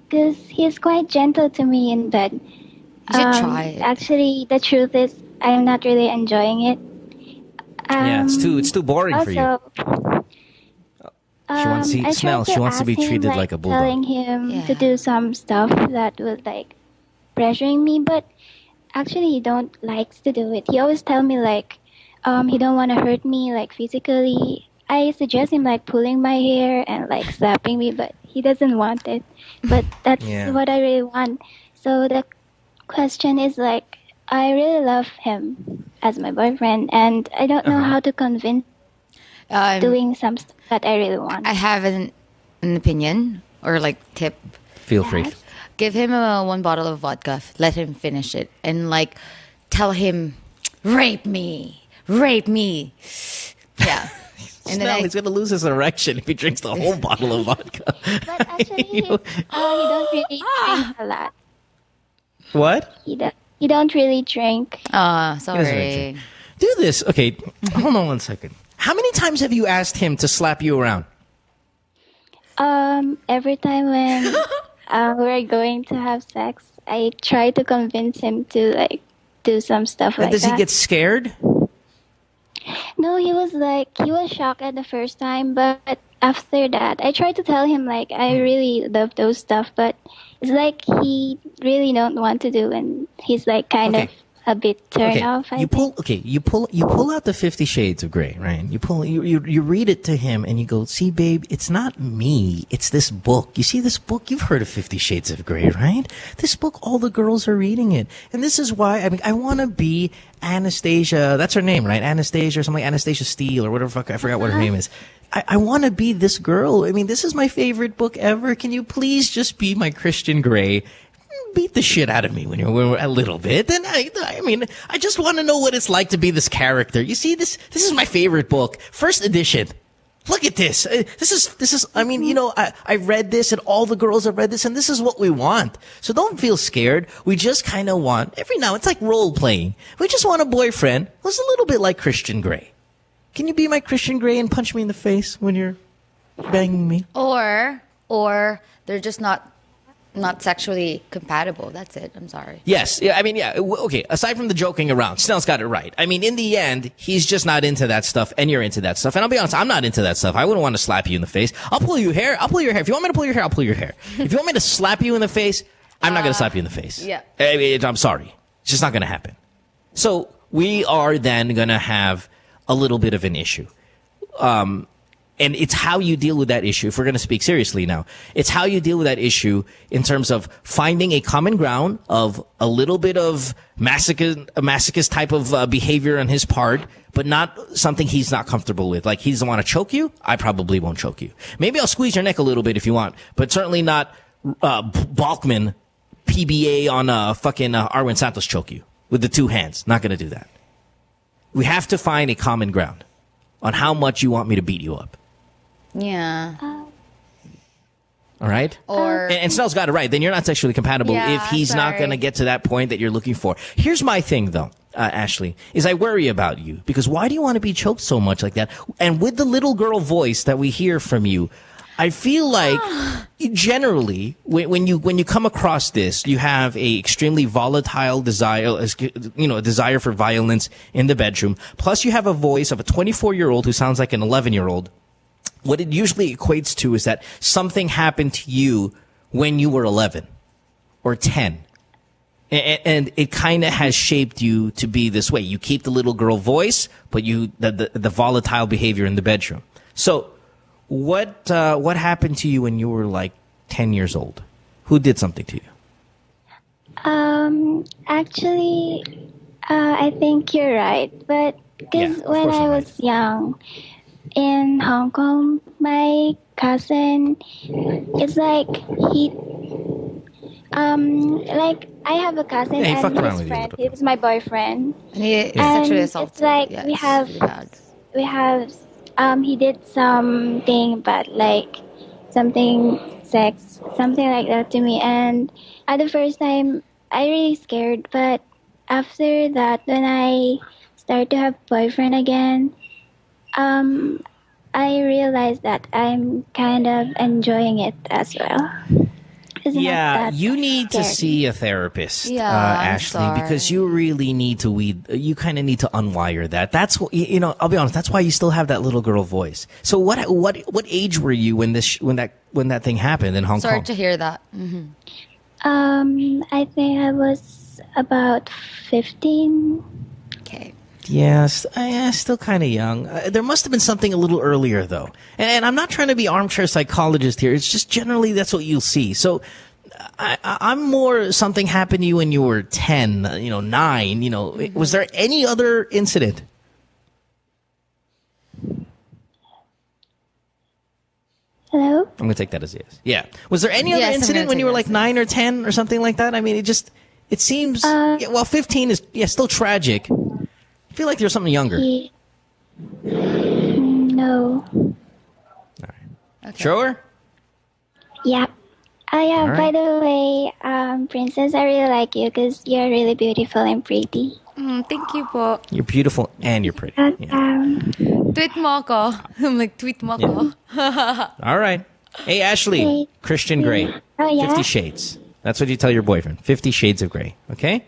S15: because he's quite gentle to me in bed.
S9: You should try it.
S15: Actually, the truth is I'm not really enjoying it.
S5: Yeah, it's too boring for you. She wants to Snell. She wants to be treated like a bulldog.
S15: Telling him to do some stuff that was like pressuring me, but actually he don't likes to do it. He always tell me like he don't want to hurt me like physically. I suggest him like pulling my hair and like slapping me, but he doesn't want it. But that's what I really want. So the question is like, I really love him as my boyfriend, and I don't know how to convince doing some stuff that I really want.
S9: I have an opinion or like tip.
S5: Feel free.
S9: give him one bottle of vodka, let him finish it, and like tell him, rape me. Yeah. And
S5: Snell, he's going to lose his erection if he drinks the whole bottle of vodka.
S15: But actually, he don't really drink a lot.
S5: What?
S15: He don't really drink.
S9: Sorry.
S5: Do this. Okay, hold on 1 second. How many times have you asked him to slap you around?
S15: Every time when we're going to have sex, I try to convince him to like do some stuff like that.
S5: Does he get scared?
S15: No, he was shocked at the first time, but after that, I tried to tell him like I really love those stuff, but it's like he really don't want to do, and he's like kind of a bit turned off.
S5: You pull out the 50 Shades of Grey, right? You read it to him, and you go, "See, babe, it's not me. It's this book. You see this book? You've heard of 50 Shades of Grey, right? This book, all the girls are reading it, and this is why. I mean, I want to be Anastasia. That's her name, right? Anastasia or something, like Anastasia Steele or whatever. Fuck, I forgot what her name is. I want to be this girl. I mean, this is my favorite book ever. Can you please just be my Christian Grey?" Beat the shit out of me when you're a little bit. And I mean, I just want to know what it's like to be this character. You see, this is my favorite book, first edition. Look at this. This is. I mean, you know, I read this, and all the girls have read this, and this is what we want. So don't feel scared. We just kind of want every now. It's like role playing. We just want a boyfriend who's a little bit like Christian Grey. Can you be my Christian Grey and punch me in the face when you're banging me?
S9: Or they're just not sexually compatible. That's it. I'm sorry.
S5: Yes. Yeah. I mean, yeah. Okay. Aside from the joking around, Snell's got it right. I mean, in the end, he's just not into that stuff, and you're into that stuff. And I'll be honest, I'm not into that stuff. I wouldn't want to slap you in the face. I'll pull your hair. If you want me to pull your hair, I'll pull your hair. If you want me to slap you in the face, I'm not going to slap you in the face.
S9: Yeah.
S5: I'm sorry. It's just not going to happen. So we are then going to have a little bit of an issue. And it's how you deal with that issue. If we're going to speak seriously now, it's how you deal with that issue in terms of finding a common ground of a little bit of masochist type of behavior on his part, but not something he's not comfortable with. Like, he doesn't want to choke you. I probably won't choke you. Maybe I'll squeeze your neck a little bit if you want, but certainly not Balkman PBA on fucking Arwen Santos choke you with the two hands. Not going to do that. We have to find a common ground on how much you want me to beat you up.
S9: Yeah.
S5: All right? And Snell's got it right. Then you're not sexually compatible if he's not going to get to that point that you're looking for. Here's my thing, though, Ashley, is I worry about you. Because why do you want to be choked so much like that? And with the little girl voice that we hear from you, I feel like generally when you come across this, you have a extremely volatile desire, a desire for violence in the bedroom. Plus you have a voice of a 24-year-old who sounds like an 11-year-old. What it usually equates to is that something happened to you when you were 11 or 10. And it kind of has shaped you to be this way. You keep the little girl voice, but the volatile behavior in the bedroom. So what happened to you when you were like 10 years old? Who did something to you?
S15: Actually, I think you're right. But because when I was young, in Hong Kong, my cousin, it's like like I have a cousin and his friend. He was my boyfriend.
S9: And he sexually assaulted.
S15: It's like we have he did something but like something like that to me, and at the first time I really scared, but after that when I started to have boyfriend again, I realized that I'm kind of enjoying it as well.
S5: You need to see a therapist, Ashley, because you really need to you kind of need to unwire that. That's what, I'll be honest, that's why you still have that little girl voice. So what age were you when that thing happened in Hong Kong?
S9: Sorry to hear that. Mm-hmm.
S15: I think I was about 15.
S9: Okay.
S5: Yes, still kind of young. There must have been something a little earlier, though. And I'm not trying to be armchair psychologist here. It's just generally that's what you'll see. So I'm more something happened to you when you were 10, 9. Was there any other incident?
S15: Hello?
S5: I'm going to take that as yes. Yeah. Was there any other
S9: Yes, I'm
S5: incident
S9: gonna
S5: when you
S9: take
S5: were
S9: that
S5: like
S9: as
S5: 9 or 10 or something like that? I mean, it seems, 15 is still tragic. I feel like there's something younger.
S15: No.
S5: Okay. Sure?
S15: Yeah. Oh, yeah,
S5: All right.
S15: by the way, Princess, I really like you because you're really beautiful and pretty.
S9: Thank you po.
S5: You're beautiful and you're pretty.
S9: Tweet mo ako. I'm like, tweet mo ako.
S5: All right. Hey, Ashley. Christian Grey.
S15: Oh, yeah?
S5: 50 Shades. That's what you tell your boyfriend. 50 Shades of Grey. Okay?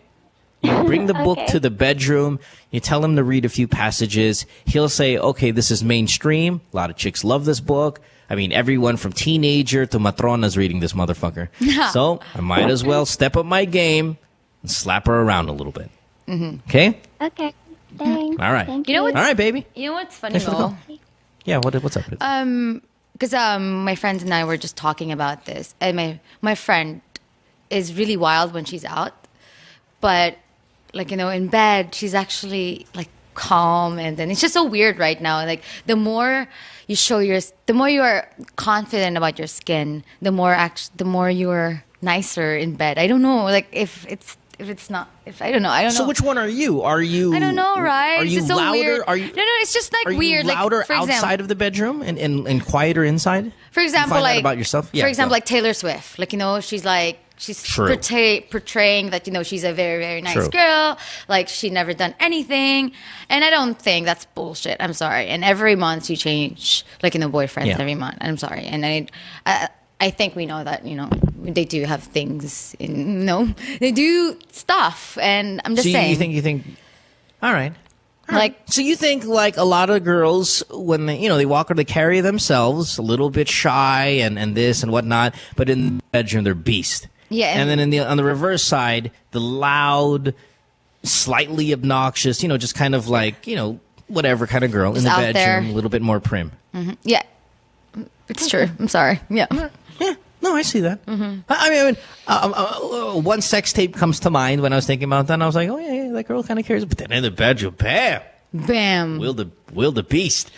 S5: You bring the book to the bedroom. You tell him to read a few passages. He'll say, okay, this is mainstream. A lot of chicks love this book. I mean, everyone from teenager to matrona's reading this motherfucker. So I might as well step up my game and slap her around a little bit. Okay?
S15: Okay. Thanks.
S5: All right.
S15: Thank
S9: You know
S5: All
S9: what's,
S5: right, baby.
S9: You know what's funny,
S5: Thanks for the
S9: Mo?
S5: call. Yeah, what's up?
S9: Because my friends and I were just talking about this, and my friend is really wild when she's out, but like, you know, in bed she's actually like calm, and then it's just so weird right now. Like the more you are confident about your skin, the more you're nicer in bed. I don't know, like I don't know.
S5: So which one are you? Are you?
S9: I don't know, right?
S5: Are
S9: It's
S5: you
S9: just so
S5: louder?
S9: weird.
S5: Are you?
S9: No, it's just like
S5: Are
S9: weird.
S5: you louder
S9: like, for example,
S5: outside of the bedroom and quieter inside?
S9: For example,
S5: you find
S9: like
S5: out about yourself. Yeah,
S9: for example,
S5: go.
S9: like Taylor Swift. Like, you know, she's
S5: True.
S9: portraying that, you know, she's a very, very nice
S5: True.
S9: girl. Like, she never done anything, and I don't think that's bullshit. I'm sorry. And every month you change, like, you know, boyfriends every month. I'm sorry. And I think we know that, you know, they do have things. They do stuff, and I'm just saying.
S5: You think? All right. Like, so you think like a lot of girls when they walk or they carry themselves a little bit shy and this and whatnot, but in the bedroom they're beast.
S9: Yeah,
S5: and then on the reverse side, the loud, slightly obnoxious, just kind of like whatever kind of girl in the bedroom,
S9: there.
S5: a little bit more prim.
S9: Mm-hmm. Yeah, it's true. I'm sorry. Yeah.
S5: Yeah. No, I see that. Mm-hmm. I mean, one sex tape comes to mind when I was thinking about that. And I was like, oh yeah, that girl kind of carries. But then in the bedroom, bam, will the beast.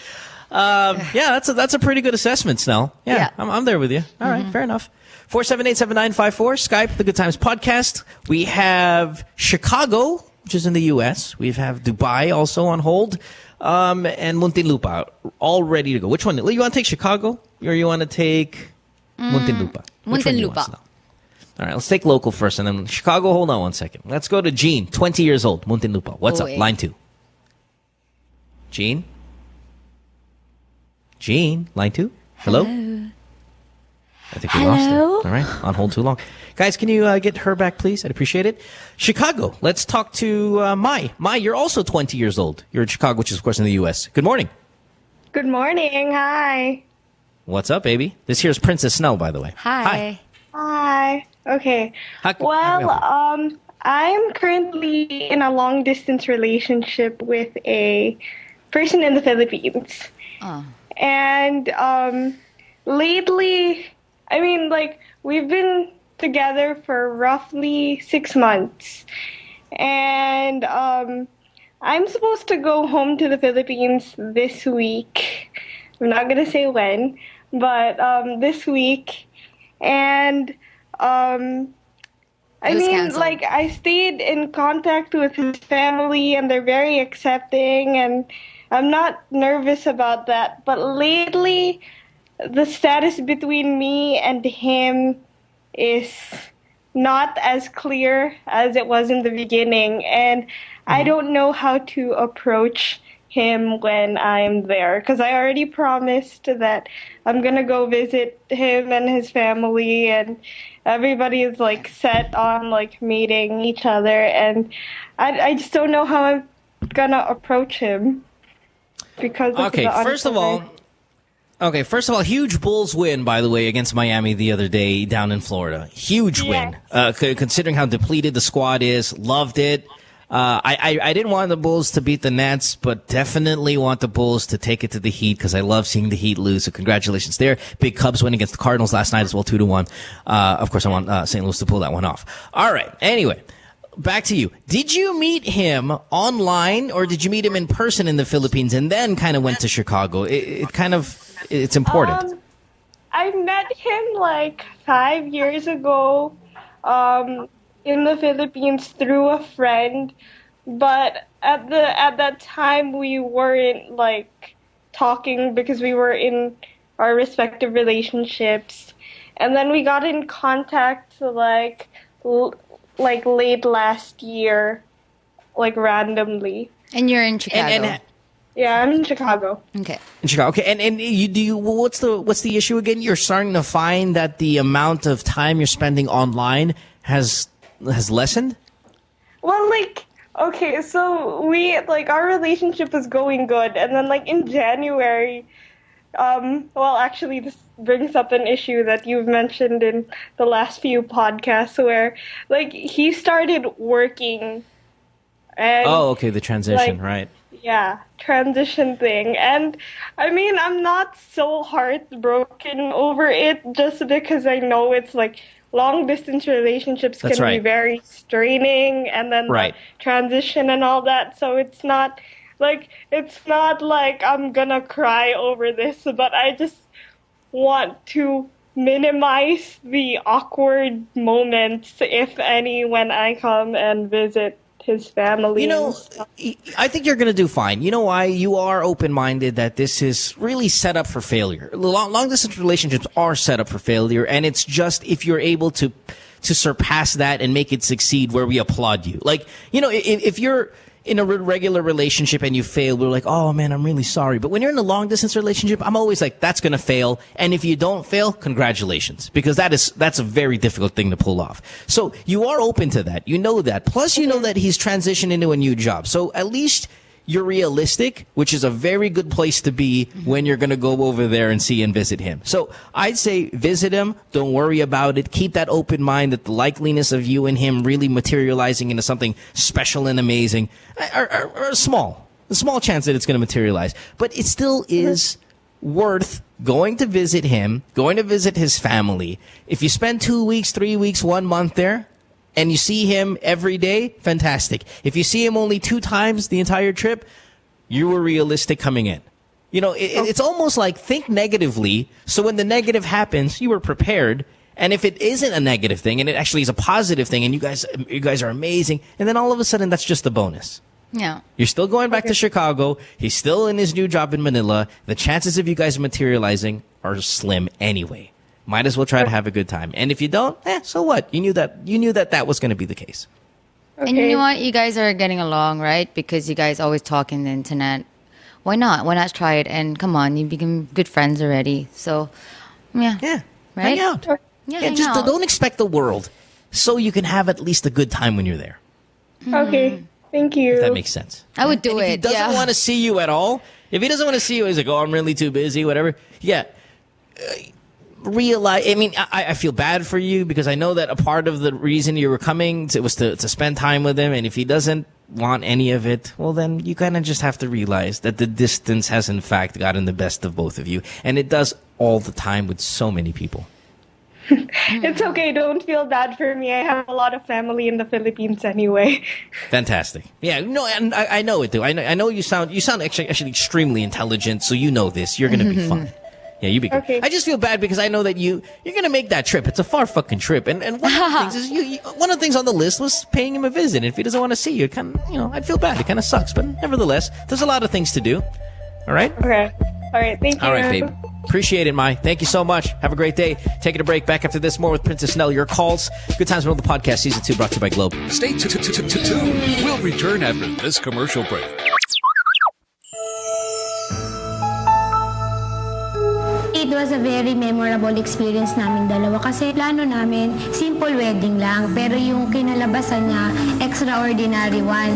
S5: Yeah, that's a pretty good assessment, Snell. Yeah. I'm there with you. All right, fair enough. 478-7954, Skype, The Good Times Podcast. We have Chicago, which is in the U.S. We have Dubai also on hold, and Muntinlupa all ready to go. Which one? You want to take Chicago, or you want to take Muntinlupa?
S9: Muntinlupa.
S5: All right, let's take local first, and then Chicago. Hold on one second. Let's go to Jean, 20 years old, Muntinlupa. What's up? Line 2. Jean, line 2. Hello? I think we lost her. All right, on hold too long. Guys, can you get her back, please? I'd appreciate it. Chicago, let's talk to Mai. Mai, you're also 20 years old. You're in Chicago, which is, of course, in the U.S. Good morning.
S16: Good morning. Hi.
S5: What's up, baby? This here's Princess Snell, by the way.
S9: Hi.
S16: Hi. Okay. I'm currently in a long-distance relationship with a person in the Philippines.
S9: Oh.
S16: And lately, I mean, like, we've been together for roughly 6 months. And I'm supposed to go home to the Philippines this week. I'm not going to say when, but this week. And I mean,
S9: canceled.
S16: like, I stayed in contact with his family, and they're very accepting, and I'm not nervous about that. But lately, the status between me and him is not as clear as it was in the beginning, and I don't know how to approach him when I'm there, because I already promised that I'm gonna go visit him and his family, and everybody is like set on like meeting each other, and I just don't know how I'm gonna approach him because of the
S5: First of all, huge Bulls win, by the way, against Miami the other day down in Florida. Huge win. Considering how depleted the squad is. Loved it. I didn't want the Bulls to beat the Nets, but definitely want the Bulls to take it to the Heat because I love seeing the Heat lose. So congratulations there. Big Cubs win against the Cardinals last night as well, 2-1. Of course, I want St. Louis to pull that one off. All right. Anyway, back to you. Did you meet him online or did you meet him in person in the Philippines and then kind of went to Chicago? It's important.
S16: I met him like 5 years ago in the Philippines through a friend, but at that time we weren't like talking because we were in our respective relationships, and then we got in contact like late last year, like randomly.
S9: And you're in Chicago.
S16: Yeah, I'm in Chicago.
S9: Okay.
S5: In Chicago. Okay. And you what's the issue again? You're starting to find that the amount of time you're spending online has lessened?
S16: Well, like, okay, so we, like, our relationship was going good, and then, like, in January, well, actually, this brings up an issue that you've mentioned in the last few podcasts where, like, he started working. And,
S5: okay, the transition, right.
S16: Yeah, transition thing. And, I mean, I'm not so heartbroken over it just because I know it's, like, long-distance relationships can be very straining, and then the transition and all that, so it's not like I'm gonna cry over this, but I just want to minimize the awkward moments, if any, when I come and visit his family.
S5: You know, I think you're going to do fine. You know why? You are open-minded that this is really set up for failure. Long-distance relationships are set up for failure, and it's just if you're able to surpass that and make it succeed where we applaud you. Like, you know, if you're in a regular relationship and you fail, we're like, oh man, I'm really sorry. But when you're in a long distance relationship, I'm always like, that's going to fail. And if you don't fail, congratulations, because that's a very difficult thing to pull off. So you are open to that. You know that. Plus, you know that he's transitioned into a new job. So at least you're realistic, which is a very good place to be when you're going to go over there and see and visit him. So I'd say visit him. Don't worry about it. Keep that open mind that the likeliness of you and him really materializing into something special and amazing are small. A small chance that it's going to materialize. But it still is worth going to visit him, going to visit his family. If you spend 2 weeks, 3 weeks, 1 month there, and you see him every day, fantastic. If you see him only 2 times the entire trip, you were realistic coming in. You know, it's almost like think negatively, so when the negative happens, you were prepared. And if it isn't a negative thing, and it actually is a positive thing, and you guys are amazing, and then all of a sudden, that's just a bonus.
S9: Yeah.
S5: You're still going back to Chicago. He's still in his new job in Manila. The chances of you guys materializing are slim anyway. Might as well try to have a good time. And if you don't, so what? You knew that was going to be the case.
S9: Okay. And you know what? You guys are getting along, right? Because you guys always talk in the internet. Why not? Why not try it? And come on, you become good friends already. So, yeah.
S5: Yeah.
S9: Right?
S5: Hang out.
S9: Yeah,
S5: hang out. Don't expect the world, so you can have at least a good time when you're there.
S16: Okay. Thank you.
S5: If that makes sense.
S9: I would do it.
S5: If he doesn't want to see you at all, if he doesn't want to see you, he's like, oh, I'm really too busy, whatever. Yeah. Realize, I mean, I feel bad for you because I know that a part of the reason you were coming was to spend time with him. And if he doesn't want any of it, well, then you kind of just have to realize that the distance has in fact gotten the best of both of you. And it does all the time with so many people.
S16: It's okay. Don't feel bad for me. I have a lot of family in the Philippines anyway.
S5: Fantastic. Yeah, no, and I know it, too. I know you sound actually extremely intelligent, so you know this. You're going to be fine. Yeah, you be good.
S16: Okay.
S5: I just feel bad because I know that you're going to make that trip. It's a far fucking trip. And one of the things is one of the things on the list was paying him a visit. And if he doesn't want to see you, I'd feel bad. It kind of sucks. But nevertheless, there's a lot of things to do. All right?
S16: Okay. All right. Thank you.
S5: All right, babe. Appreciate it, Mai. Thank you so much. Have a great day. Taking a break. Back after this, more with Princess Snell. Your calls. Good Times with the Podcast, Season 2, brought to you by Globe.
S3: Stay tuned. We'll return after this commercial break.
S17: It was a very memorable experience namin dalawa kasi plano namin simple wedding lang pero yung kinalabasan niya extraordinary one.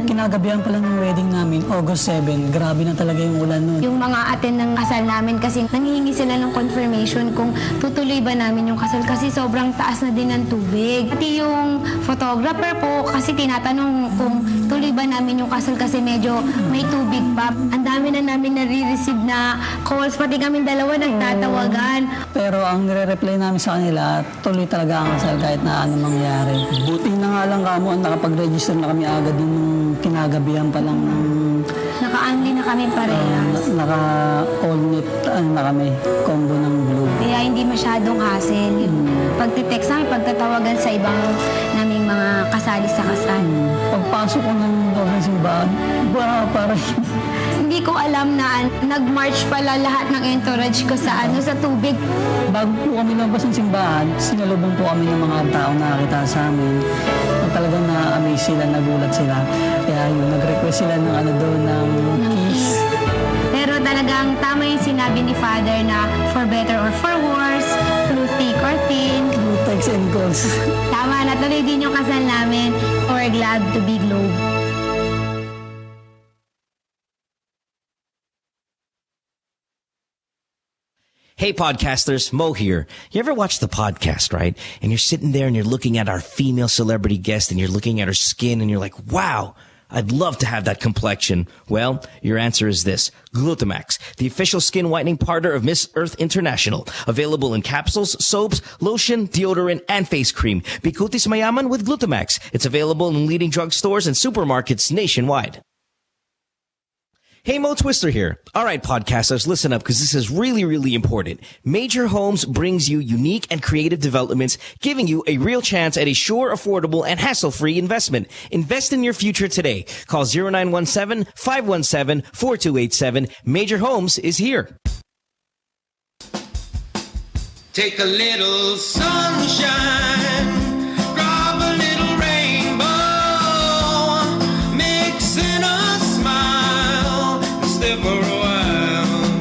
S18: Kinagabihan pa lang ng wedding namin, August 7. Grabe na talaga yung ulan nun.
S17: Yung mga attend ng kasal namin kasi nanghihingi sila ng confirmation kung tutuloy ba namin yung kasal kasi sobrang taas na din ng tubig. Pati yung photographer po kasi tinatanong kung tuloy ba namin yung kasal kasi medyo may tubig pa. Ang dami na namin nare-receive na calls, pati kami dalawa nagtatawagan.
S18: Pero ang nire-reply namin sa kanila, tuloy talaga ang kasal kahit na anong mangyari. Buti na nga lang kamo nakapag-register na kami agad yung kinagabihan pa lang ng...
S17: Naka-only na kami parehas.
S18: Naka-all knit na kami, combo ng blue.
S17: Kaya hindi masyadong hassle. Pagtitext namin, pagtatawagan sa ibang naming mga kasali sa kasal.
S18: Pagpasok ko ng simbahan, parang...
S17: Hindi ko alam na nag-march pala lahat ng entourage ko sa tubig.
S18: Bago po kami labas ng simbahan, sinalubong po kami ng mga tao na nakita sa amin. Talagang na-amaze sila, nagulat sila. Kaya yun, nag-request sila ng ng kiss.
S17: Pero talagang tama yung sinabi ni Father na for better or for worse, through thick or thin.
S18: Through texts and calls.
S17: Tama, natuloy din yung kasal namin. We're glad to be Globe.
S5: Hey podcasters, Mo here. You ever watch the podcast, right? And you're sitting there and you're looking at our female celebrity guest and you're looking at her skin and you're like, wow, I'd love to have that complexion. Well, your answer is this. Glutamax, the official skin whitening partner of Miss Earth International. Available in capsules, soaps, lotion, deodorant, and face cream. Bikutis mayaman with Glutamax. It's available in leading drugstores and supermarkets nationwide. Hey, Mo Twister here. All right, podcasters, listen up because this is really, really important. Major Homes brings you unique and creative developments, giving you a real chance at a sure, affordable, and hassle-free investment. Invest in your future today. Call 0917-517-4287. Major Homes is here.
S11: Take a little sunshine, drop a little rainbow, mix in a smile, stay for a while.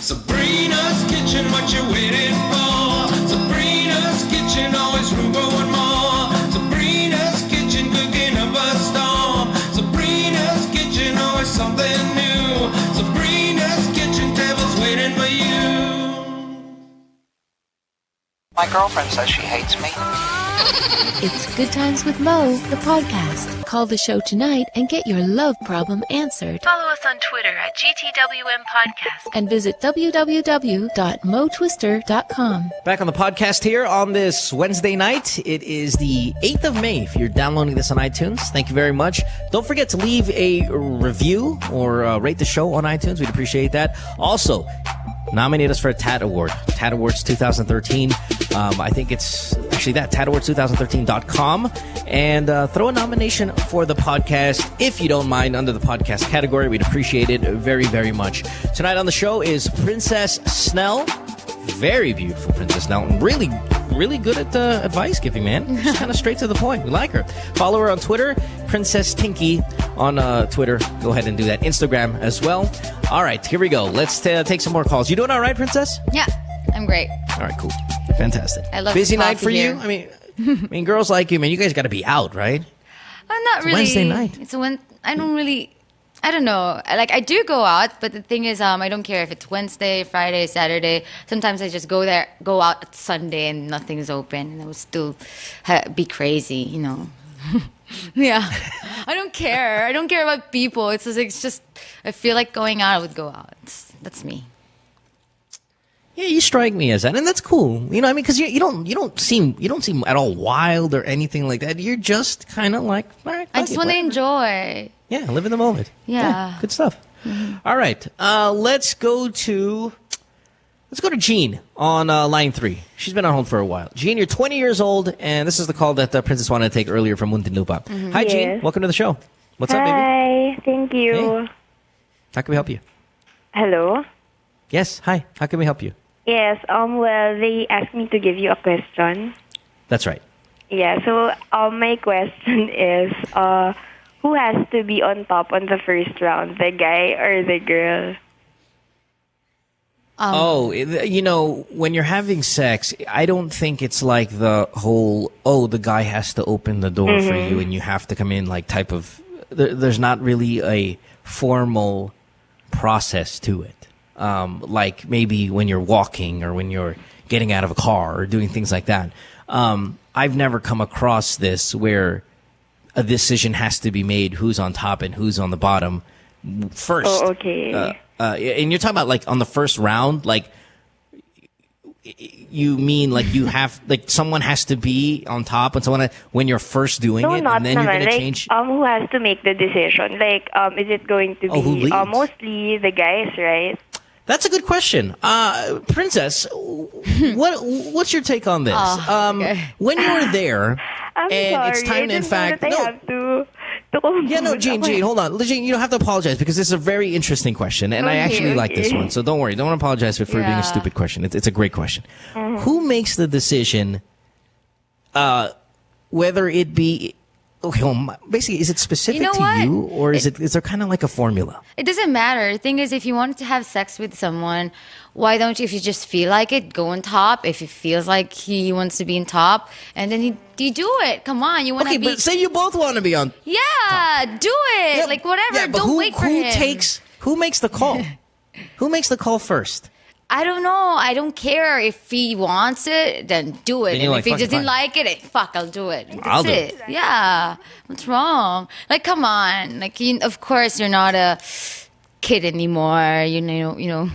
S11: Sabrina's Kitchen, what you waiting for? Sabrina's Kitchen, always room for one more. Sabrina's Kitchen, cooking up a storm. Sabrina's Kitchen, always something new. Sabrina's Kitchen, tables waiting for you.
S2: My girlfriend says she hates me.
S4: It's Good Times with Mo, the podcast. Call the show tonight and get your love problem answered.
S13: Follow us on Twitter at GTWM Podcast.
S4: And visit www.motwister.com.
S5: Back on the podcast here on this Wednesday night. It is the 8th of May. If you're downloading this on iTunes, thank you very much. Don't forget to leave a review or rate the show on iTunes. We'd appreciate that. Also, nominate us for a TAT Award. TAT Awards 2013. I think it's actually that, TATAwards2013.com. And throw a nomination for the podcast, if you don't mind, under the podcast category. We'd appreciate it very, very much. Tonight on the show is Princess Snell. Very beautiful Princess Snell. Really, really good at advice giving, man. Just kind of straight to the point. We like her. Follow her on Twitter, Princess Tinky on Twitter. Go ahead and do that. Instagram as well. All right, here we go. Let's take some more calls. You doing all right, Princess?
S9: Yeah, I'm great.
S5: All right, cool. Fantastic.
S9: I love
S5: busy night for
S9: here.
S5: you. I mean, girls like you, man. You guys got to be out, right?
S9: Not
S5: it's
S9: really.
S5: Wednesday night.
S9: I don't know. Like, I do go out, but the thing is, I don't care if it's Wednesday, Friday, Saturday. Sometimes I just go out Sunday and nothing's open, and I would still be crazy, you know. Yeah, I don't care. I don't care about people. It's just I feel like going out, I would go out. That's me.
S5: Yeah, you strike me as that, and that's cool. You know what I mean? Because you don't seem at all wild or anything like that. You're just kind of like, all right.
S9: I just want to enjoy.
S5: Yeah, live in the moment.
S9: Yeah,
S5: good stuff. Mm-hmm. All right, let's go to Jean on line 3. She's been on hold for a while. Jean, you're 20 years old, and this is the call that the Princess wanted to take earlier from Muntinlupa.
S19: Mm-hmm.
S5: Hi,
S19: yes.
S5: Jean. Welcome to the show. What's up, baby?
S19: Hi, thank you.
S5: Hey. How can we help you?
S19: Hello?
S5: Yes, hi. How can we help you?
S19: Yes, well, they asked me to give you a question.
S5: That's right.
S19: Yeah, so my question is, who has to be on top on the first round, the guy or the girl?
S5: You know, when you're having sex, I don't think it's like the whole, the guy has to open the door for you and you have to come in, like, type of, there's not really a formal process to it. Like maybe when you're walking or when you're getting out of a car or doing things like that. I've never come across this where a decision has to be made who's on top and who's on the bottom first.
S19: Oh, okay.
S5: And you're talking about like on the first round, like you mean like you have like someone has to be on top and someone when you're first doing
S19: No,
S5: it,
S19: not
S5: and then you're
S19: naman.
S5: gonna
S19: Like,
S5: change.
S19: who has to make the decision? Like, is it going to
S5: Oh, who
S19: be
S5: leads?
S19: mostly the guys, right?
S5: That's a good question, Princess. What's your take on this? When you were there,
S19: I'm
S5: and
S19: sorry.
S5: it's time to, in fact,
S19: I have to
S5: Yeah, no, Jane, hold on. Jane, you don't have to apologize because this is a very interesting question, and I actually like this one. So don't worry. Don't apologize for being a stupid question. It's a great question.
S19: Mm-hmm.
S5: Who makes the decision, whether it be... Okay, well, basically, is it specific to you, or is there kind of like a formula?
S9: It doesn't matter. The thing is, if you wanted to have sex with someone, why don't you, if you just feel like it, go on top. If it feels like he wants to be on top, and then you do it. Come on, you want to be...
S5: but say you both want to be on...
S9: Yeah, do it.
S5: Yeah,
S9: like, whatever.
S5: yeah, but
S9: don't wait for him.
S5: Who makes the call? Who makes the call first?
S9: I don't know. I don't care. If he wants it, then do it.
S5: Then you're
S9: And
S5: like,
S9: if he
S5: fuck it,
S9: doesn't
S5: fine.
S9: like it, fuck, I'll do it. That's
S5: I'll do
S9: it. Yeah. What's wrong? Like, come on. Like, of course, you're not a kid anymore. You know.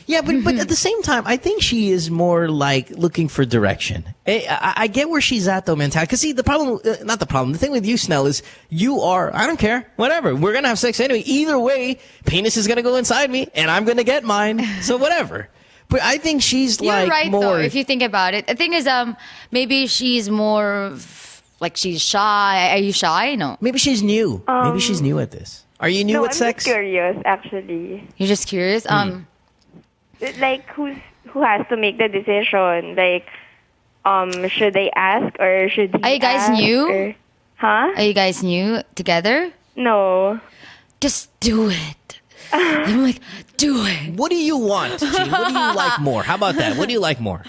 S5: Yeah, but at the same time, I think she is more like looking for direction. I get where she's at though, mentality. Because see, the problem, not the problem, the thing with you, Snell, is you are, I don't care, whatever. We're going to have sex anyway. Either way, penis is going to go inside me and I'm going to get mine. So whatever. But I think she's
S9: You're
S5: like
S9: right,
S5: more...
S9: though, if you think about it. The thing is, maybe she's more like she's shy. Are you shy? No.
S5: Maybe she's new. Maybe she's new at this. Are you new
S19: No,
S5: at
S19: I'm
S5: sex?
S19: just curious, actually.
S9: You're just curious?
S19: Like, who has to make the decision? Like, should they ask or should he
S9: Are you guys
S19: ask,
S9: new?
S19: or- Huh?
S9: Are you guys new together?
S19: No.
S9: Just do it. I'm like, do it.
S5: What do you want, Gene? What do you like more? How about that? What do you like more?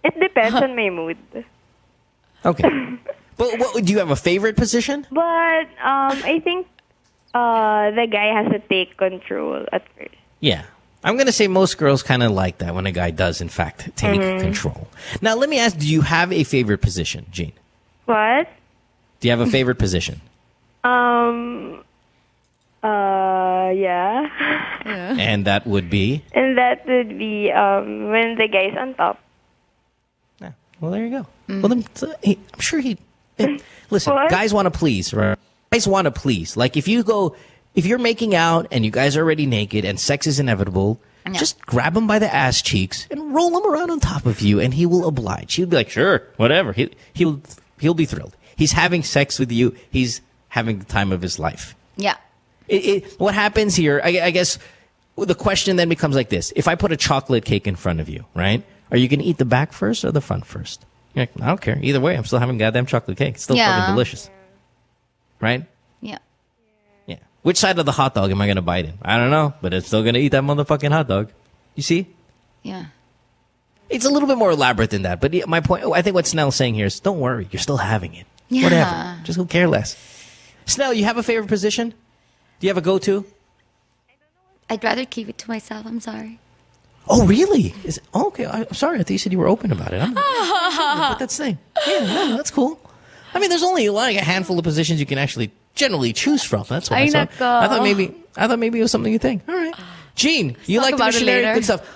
S19: It depends on my mood.
S5: Okay. But do you have a favorite position?
S19: But I think the guy has to take control at first.
S5: Yeah. I'm going to say most girls kind of like that when a guy does, in fact, take control. Now, let me ask, do you have a favorite position, Gene?
S19: What?
S5: Do you have a favorite position?
S19: Yeah.
S5: And that would be?
S19: And that would be when the guy's on top.
S5: Yeah. Well, there you go. Well, then, I'm sure listen,
S19: What?
S5: guys want to please, right? Guys want to please. Like, if you're making out and you guys are already naked and sex is inevitable, just grab him by the ass cheeks and roll him around on top of you, and he will oblige. He'll be like, sure, whatever. He'll be thrilled. He's having sex with you. He's having the time of his life.
S9: Yeah.
S5: What happens here, I guess, the question then becomes like this. If I put a chocolate cake in front of you, right, are you going to eat the back first or the front first? You're like, I don't care. Either way, I'm still having goddamn chocolate cake. It's still fucking delicious. Right?
S9: Yeah.
S5: Yeah. Which side of the hot dog am I going to bite in? I don't know, but I'm still going to eat that motherfucking hot dog. You see?
S9: Yeah.
S5: It's a little bit more elaborate than that. But my point, I think what Snell's saying here is, don't worry. You're still having it.
S9: Yeah.
S5: Whatever. Just go care less. Snell, you have a favorite position? Do you have a go-to?
S9: I'd rather keep it to myself. I'm sorry.
S5: Oh, really? Okay. I'm sorry. I thought you said you were open about it. But that's the thing. Yeah, no, that's cool. I mean, there's only like a handful of positions you can actually generally choose from. That's what I saw. I thought maybe it was something you think. All right, Gene, you like the missionary? Good stuff.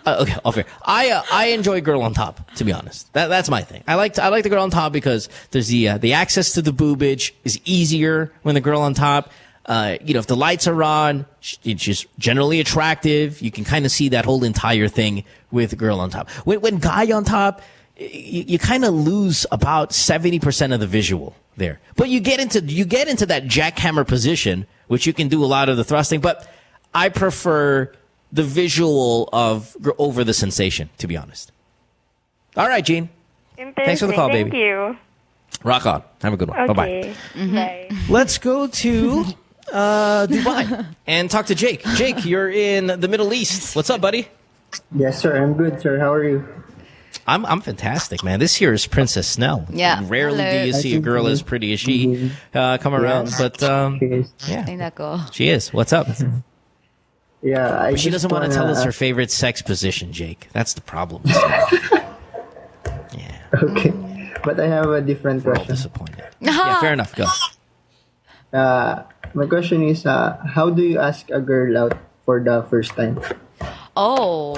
S5: Okay, off here. I enjoy girl on top. To be honest, that's my thing. I like the girl on top because there's the access to the boobage is easier when the girl on top. If the lights are on, it's just generally attractive. You can kind of see that whole entire thing with girl on top. When guy on top, you kind of lose about 70% of the visual there. But you get into that jackhammer position, which you can do a lot of the thrusting. But I prefer the visual over the sensation, to be honest. All right, Gene. Thanks for the call, baby.
S19: Thank you.
S5: Rock on. Have a good one.
S19: Okay.
S5: Bye-bye.
S19: Bye.
S5: Let's go to Dubai and talk to Jake. Jake, you're in the Middle East. What's up, buddy?
S20: Yes, sir. I'm good, sir. How are you?
S5: I'm fantastic, man. This here is Princess Snell.
S9: Yeah.
S5: Rarely do you see a girl as pretty as she come around, but yeah, she is. What's up?
S20: Yeah,
S5: But she doesn't want to tell us her favorite sex position, Jake. That's the problem.
S20: Okay, but I have a different question.
S5: Disappointed. Yeah, fair enough. Go.
S20: My question is, how do you ask a girl out for the first time?
S9: Oh.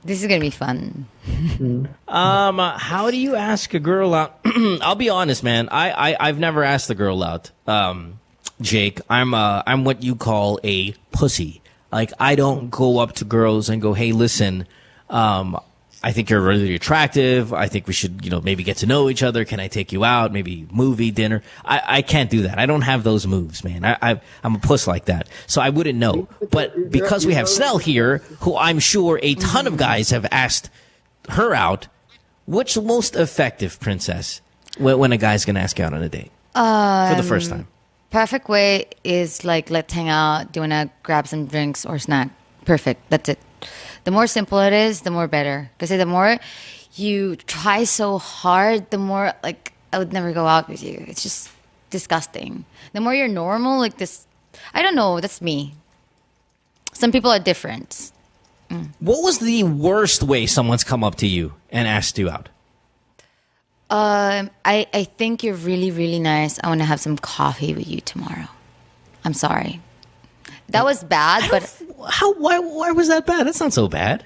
S9: This is gonna be fun.
S5: How do you ask a girl out? I'll be honest, man. I've never asked a girl out. Jake, I'm what you call a pussy. Like, I don't go up to girls and go, hey, listen, I think you're really attractive. I think we should, maybe get to know each other. Can I take you out? Maybe movie, dinner. I can't do that. I don't have those moves, man. I'm a puss like that. So I wouldn't know. But because we have Snell here, who I'm sure a ton of guys have asked her out, what's the most effective, Princess, when a guy's going to ask you out on a date? For the first time.
S9: Perfect way is like, let's hang out. Do you want to grab some drinks or snack? Perfect. That's it. The more simple it is, the more better. Because the more you try so hard, the more, like, I would never go out with you. It's just disgusting. The more you're normal, like this, I don't know, that's me. Some people are different.
S5: What was the worst way someone's come up to you and asked you out?
S9: I think you're really, really nice. I want to have some coffee with you tomorrow. I'm sorry. That was bad, but
S5: why was that bad? That's not so bad.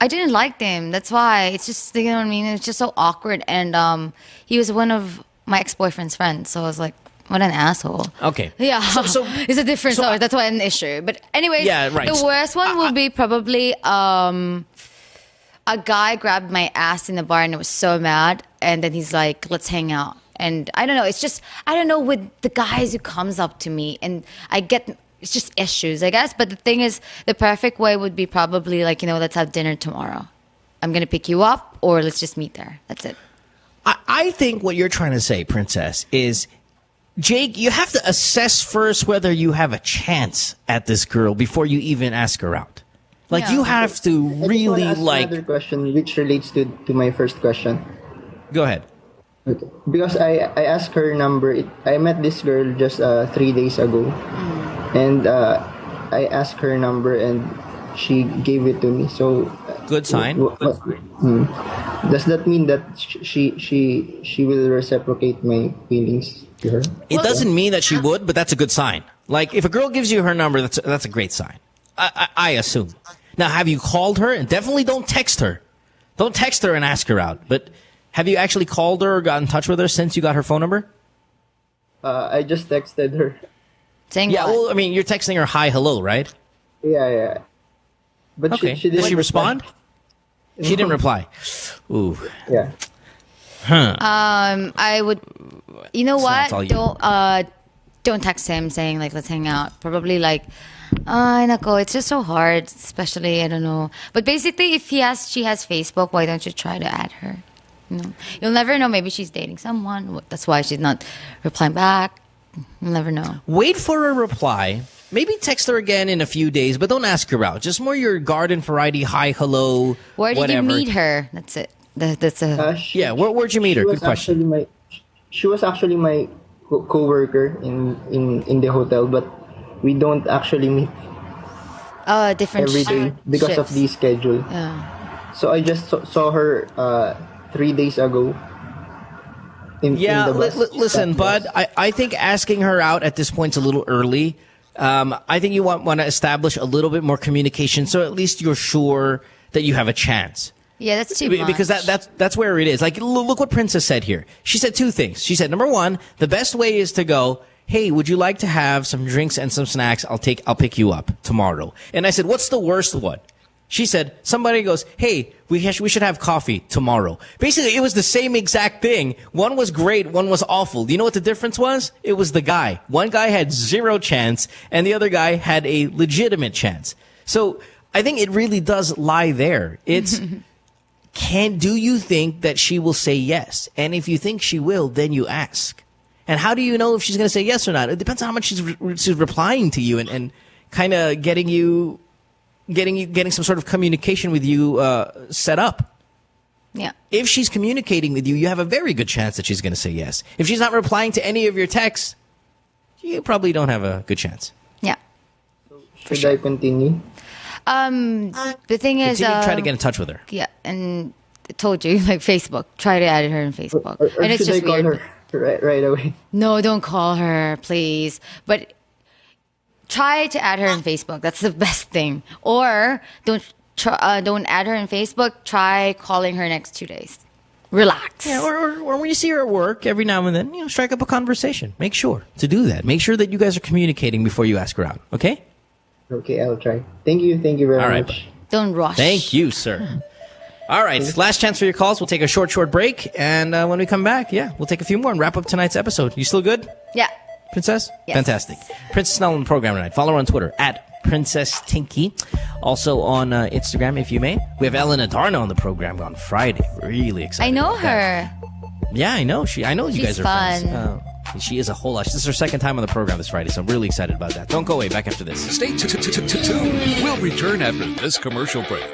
S9: I didn't like them. That's why. It's just, you know what I mean? It's just so awkward. And he was one of my ex-boyfriend's friends. So I was like, what an asshole.
S5: Okay.
S9: Yeah. So it's a different story. That's why an issue. But anyways,
S5: yeah, right.
S9: The worst one will be probably a guy grabbed my ass in the bar and I was so mad. And then he's like, let's hang out. And I don't know. It's just, I don't know, with the guys who comes up to me and I get... It's just issues, I guess. But the thing is, the perfect way would be probably like, let's have dinner tomorrow. I'm going to pick you up or let's just meet there. That's it.
S5: I think what you're trying to say, Princess, is, Jake, you have to assess first whether you have a chance at this girl before you even ask her out. Like, you have to really like...
S20: Another question which relates to my first question.
S5: Go ahead.
S20: Okay. Because I asked her number. I met this girl just 3 days ago. And I asked her number and she gave it to me. So
S5: good sign.
S20: Does that mean that she will reciprocate my feelings to her?
S5: It doesn't mean that she would, but that's a good sign. Like, if a girl gives you her number, that's a great sign. I assume. Now, have you called her? And definitely don't text her. Don't text her and ask her out. But have you actually called her or got in touch with her since you got her phone number?
S20: I just texted her.
S5: Yeah, well, I mean, you're texting her hi, hello, right?
S20: Yeah. But
S5: okay.
S20: she didn't
S5: Did she respond? She didn't reply. Ooh.
S20: Yeah.
S5: Huh.
S9: I would, you know what?
S5: You.
S9: Don't text him saying like, let's hang out. Probably like, nako, it's just so hard, especially, I don't know. But basically, if she has Facebook, why don't you try to add her? You'll never know. Maybe she's dating someone. That's why she's not replying back. You'll never know.
S5: Wait for a reply. Maybe text her again in a few days, but don't ask her out. Just more your garden variety, hi, hello,
S9: Where did
S5: whatever.
S9: you meet her? That's it. That's a...
S5: where'd you meet her? Good question.
S20: She was actually my co-worker in the hotel, but we don't actually meet
S9: different
S20: every day because
S9: shifts.
S20: of the schedule.
S9: Yeah.
S20: So I just saw her 3 days ago.
S5: Listen, bud, I think asking her out at this point's a little early. I think you want to establish a little bit more communication, so at least you're sure that you have a chance.
S9: Yeah, that's too much.
S5: Because that's where it is. Like, look what Princess said here. She said two things. She said, number one, the best way is to go, hey, would you like to have some drinks and some snacks? I'll pick you up tomorrow. And I said, what's the worst one? She said, somebody goes, hey, we should have coffee tomorrow. Basically, it was the same exact thing. One was great, one was awful. Do you know what the difference was? It was the guy. One guy had zero chance, and the other guy had a legitimate chance. So I think it really does lie there. It's, do you think that she will say yes? And if you think she will, then you ask. And how do you know if she's going to say yes or not? It depends on how much she's replying to you and kind of getting some sort of communication with you set up.
S9: Yeah.
S5: If she's communicating with you, you have a very good chance that she's going to say yes. If she's not replying to any of your texts, you probably don't have a good chance.
S9: Yeah.
S20: Should I continue?
S9: The thing is,
S5: try to get in touch with her.
S9: Yeah, and I told you, like Facebook. Try to add her on Facebook.
S20: Or
S9: and it's
S20: should
S9: just
S20: I call
S9: weird.
S20: her right away?
S9: No, don't call her, please. But try to add her on Facebook. That's the best thing. Or don't don't add her on Facebook, try calling her next 2 days. Relax.
S5: Yeah, or when you see her at work, every now and then, strike up a conversation. Make sure to do that. Make sure that you guys are communicating before you ask her out. Okay?
S20: Okay, I'll try. Thank you very much.
S5: All right.
S9: Don't rush.
S5: Thank you, sir. All right, last chance for your calls. We'll take a short break, and when we come back, we'll take a few more and wrap up tonight's episode. You still good?
S9: Yeah.
S5: Princess?
S9: Yes.
S5: Fantastic. Princess Snell on the program tonight. Follow her on Twitter @Princess Tinky. Also on Instagram, if you may. We have Ellen Adarna on the program on Friday. Really excited.
S9: I know
S5: about
S9: her.
S5: that. Yeah, I know. I know you
S9: She's
S5: guys are
S9: fun.
S5: friends. She is a whole lot. This is her second time on the program this Friday, so I'm really excited about that. Don't go away. Back after this.
S3: Stay tuned. We'll return after this commercial break.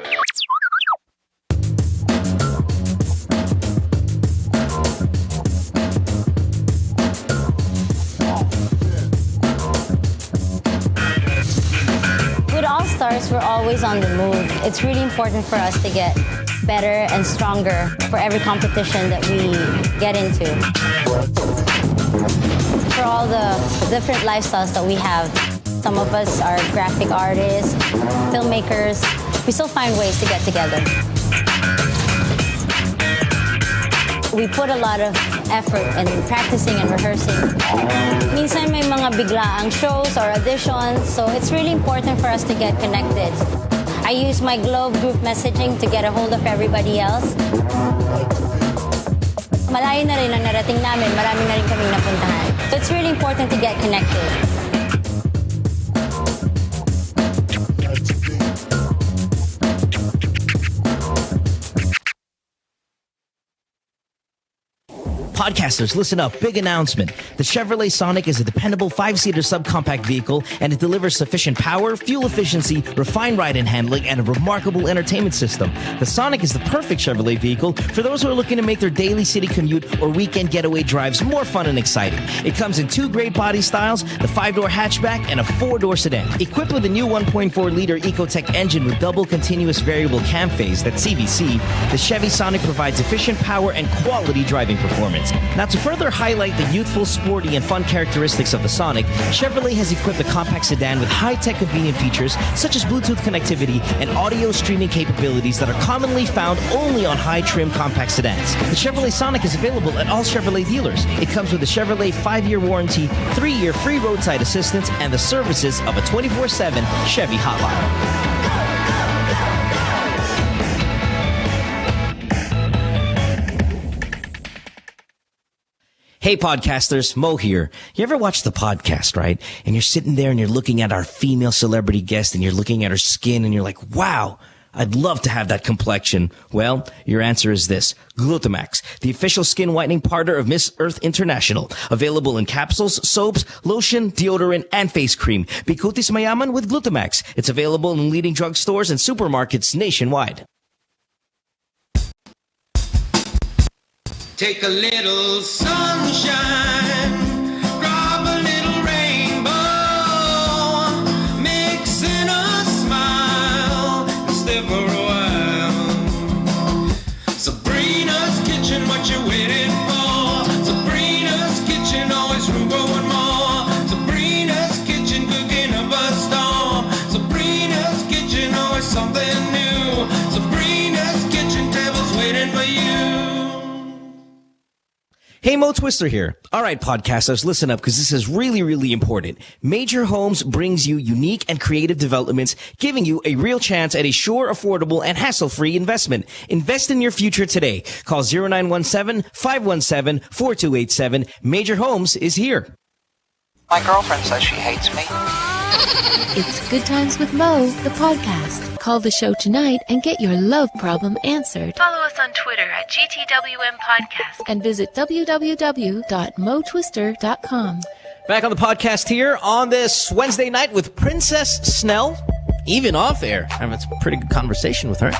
S10: With All Stars, we're always on the move. It's really important for us to get better and stronger for every competition that we get into. For all the different lifestyles that we have, some of us are graphic artists, filmmakers. We still find ways to get together. We put a lot of effort in practicing and rehearsing. Minsan may mga biglaang shows or auditions, so it's really important for us to get connected. I use my Globe group messaging to get a hold of everybody else. Malayo na rin ang narating namin, marami na rin kaming napuntahan. So it's really important to get connected.
S5: Podcasters, listen up. Big announcement. The Chevrolet Sonic is a dependable 5-seater subcompact vehicle, and it delivers sufficient power, fuel efficiency, refined ride and handling, and a remarkable entertainment system. The Sonic is the perfect Chevrolet vehicle for those who are looking to make their daily city commute or weekend getaway drives more fun and exciting. It comes in 2 great body styles, the 5-door hatchback and a 4-door sedan. Equipped with a new 1.4-liter Ecotec engine with double continuous variable cam phase, that's CVC, the Chevy Sonic provides efficient power and quality driving performance. Now, to further highlight the youthful, sporty, and fun characteristics of the Sonic, Chevrolet has equipped the compact sedan with high-tech convenient features such as Bluetooth connectivity and audio streaming capabilities that are commonly found only on high-trim compact sedans. The Chevrolet Sonic is available at all Chevrolet dealers. It comes with a Chevrolet 5-year warranty, 3-year free roadside assistance, and the services of a 24/7 Chevy hotline. Hey podcasters, Mo here. You ever watch the podcast, right? And you're sitting there and you're looking at our female celebrity guest and you're looking at her skin and you're like, wow, I'd love to have that complexion. Well, your answer is this. Glutamax, the official skin whitening partner of Miss Earth International. Available in capsules, soaps, lotion, deodorant, and face cream. Bikutis Mayaman with Glutamax. It's available in leading drugstores and supermarkets nationwide.
S11: Take a little sunshine, drop a little rainbow, mix in a smile, and stay for a while. Sabrina's Kitchen, what you waiting for? Sabrina's Kitchen, always room for one more. Sabrina's Kitchen, cooking up a storm. Sabrina's Kitchen, always something new. Sabrina's Kitchen, tables waiting for you.
S5: Hey, Mo Twister here. All right, podcasters, listen up because this is really, really important. Major Homes brings you unique and creative developments, giving you a real chance at a sure, affordable, and hassle-free investment. Invest in your future today. Call 0917-517-4287. Major Homes is here.
S2: My girlfriend says she hates me.
S4: It's Good Times with Mo, the podcast. Call the show tonight and get your love problem answered.
S13: Follow us on Twitter at GTWM Podcast.
S4: And visit www.motwister.com.
S5: Back on the podcast here on this Wednesday night with Princess Snell. Even off air. I have a pretty good conversation with her.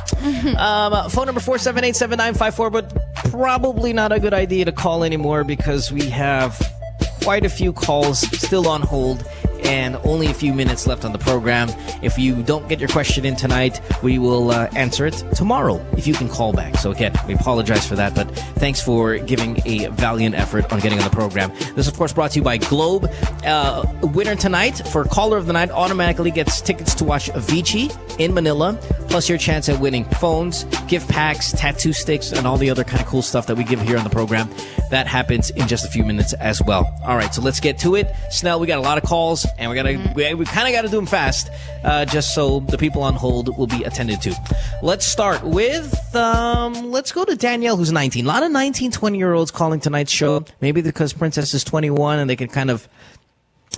S5: Phone number 478-7954, but probably not a good idea to call anymore because we have quite a few calls still on hold and only a few minutes left on the program. If you don't get your question in tonight, we will answer it tomorrow if you can call back. So again, we apologize for that, but thanks for giving a valiant effort on getting on the program. This, of course, brought to you by Globe. Winner tonight for Caller of the Night automatically gets tickets to watch Avicii in Manila, plus your chance at winning phones, gift packs, tattoo sticks, and all the other kind of cool stuff that we give here on the program. That happens in just a few minutes as well. All right, so let's get to it. Snell, we got a lot of calls, and we kind of got to do them fast, just so the people on hold will be attended to. Let's start with, let's go to Danielle, who's 19. A lot of 19, 20-year-olds calling tonight's show. Maybe because Princess is 21 and they can kind of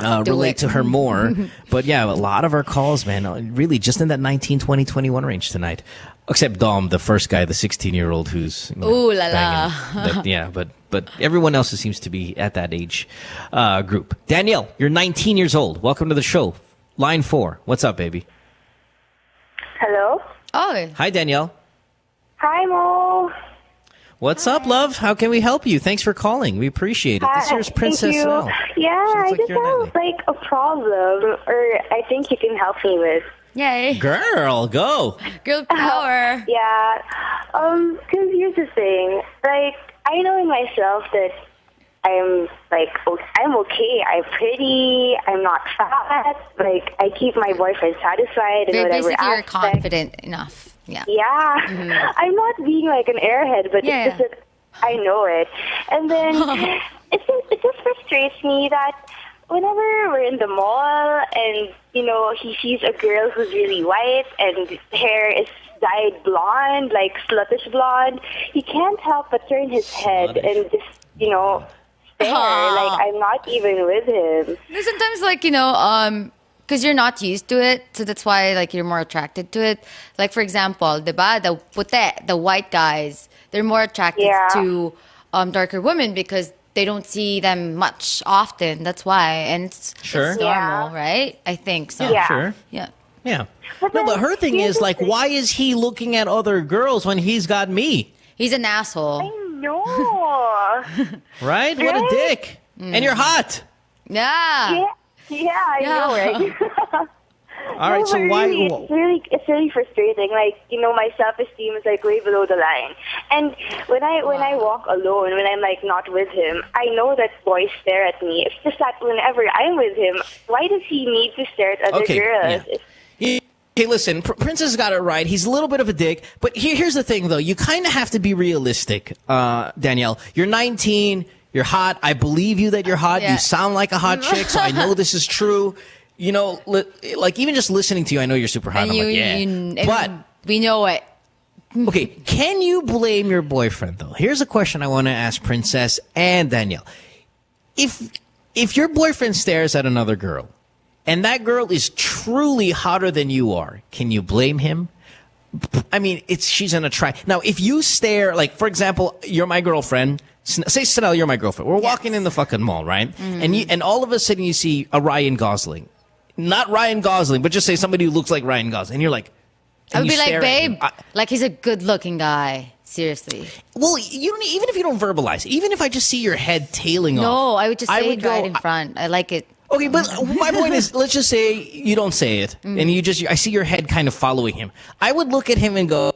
S5: relate to her more. But yeah, a lot of our calls, man, really just in that 19, 20, 21 range tonight. Except Dom, the first guy, the 16-year-old who's
S9: ooh la la.
S5: Yeah, but everyone else seems to be at that age group. Danielle, you're 19 years old. Welcome to the show. Line 4. What's up, baby?
S19: Hello?
S9: Oh.
S5: Hi, Danielle.
S19: Hi, Mo.
S5: What's up, love? How can we help you? Thanks for calling. We appreciate it. This here's Princess Snell.
S19: Yeah, I
S5: like
S19: just
S5: you're
S19: have like a problem, or I think you can help me with.
S9: Yay.
S5: Girl, go.
S9: Girl power.
S19: Yeah. Because here's the thing. Like, I know in myself that I'm okay. I'm pretty. I'm not fat. Like, I keep my boyfriend satisfied in whatever
S9: basically, you're
S19: aspect.
S9: confident enough. Yeah.
S19: Yeah.
S9: Mm-hmm.
S19: I'm not being like an airhead, but
S9: Yeah.
S19: it's just that I know it. And then it just frustrates me that whenever we're in the mall and, you know, he sees a girl who's really white and his hair is dyed blonde, like sluttish blonde, he can't help but turn his head and just, you know, stare. Like, I'm not even with him.
S9: Sometimes, like, you know, because you're not used to it, so that's why, like, you're more attracted to it. Like, for example, diba, the white guys, they're more attracted to darker women because they don't see them much often. That's why, and it's normal, right? I think so.
S5: Yeah, sure.
S9: Yeah.
S5: Yeah. No, but her thing is, like, why is he looking at other girls when he's got me?
S9: He's an asshole.
S19: I know.
S5: Right? What a dick. And you're hot.
S9: Yeah.
S19: Yeah, I know, right?
S5: All right, so why?
S19: It's really frustrating. Like, you know, my self-esteem is like way below the line. And when I walk alone, when I'm like not with him, I know that boys stare at me. It's just that whenever I'm with him, why does he need to stare at other girls?
S5: Yeah. Hey, listen, Princess got it right. He's a little bit of a dick. But here's the thing, though. You kind of have to be realistic, Danielle. You're 19. You're hot. I believe you that you're hot. Yeah. You sound like a hot chick, so I know this is true. You know, like, even just listening to you, I know you're super hot.
S9: And
S5: I'm like, but
S9: we know it.
S5: Okay, can you blame your boyfriend, though? Here's a question I want to ask Princess and Danielle. If your boyfriend stares at another girl, and that girl is truly hotter than you are, can you blame him? I mean, she's an attract. Now, if you stare, like, for example, you're my girlfriend. Say, Snell, you're my girlfriend. We're walking in the fucking mall, right? Mm-hmm. And all of a sudden you see a Ryan Gosling. Not Ryan Gosling, but just say somebody who looks like Ryan Gosling. And you're like...
S9: I would be like, babe, like, he's a good-looking guy. Seriously.
S5: Well, even if you don't verbalize, even if I just see your head tailing off...
S9: No, I would just say it right in front. I like it.
S5: Okay, but my point is, let's just say you don't say it, and I see your head kind of following him. I would look at him and go,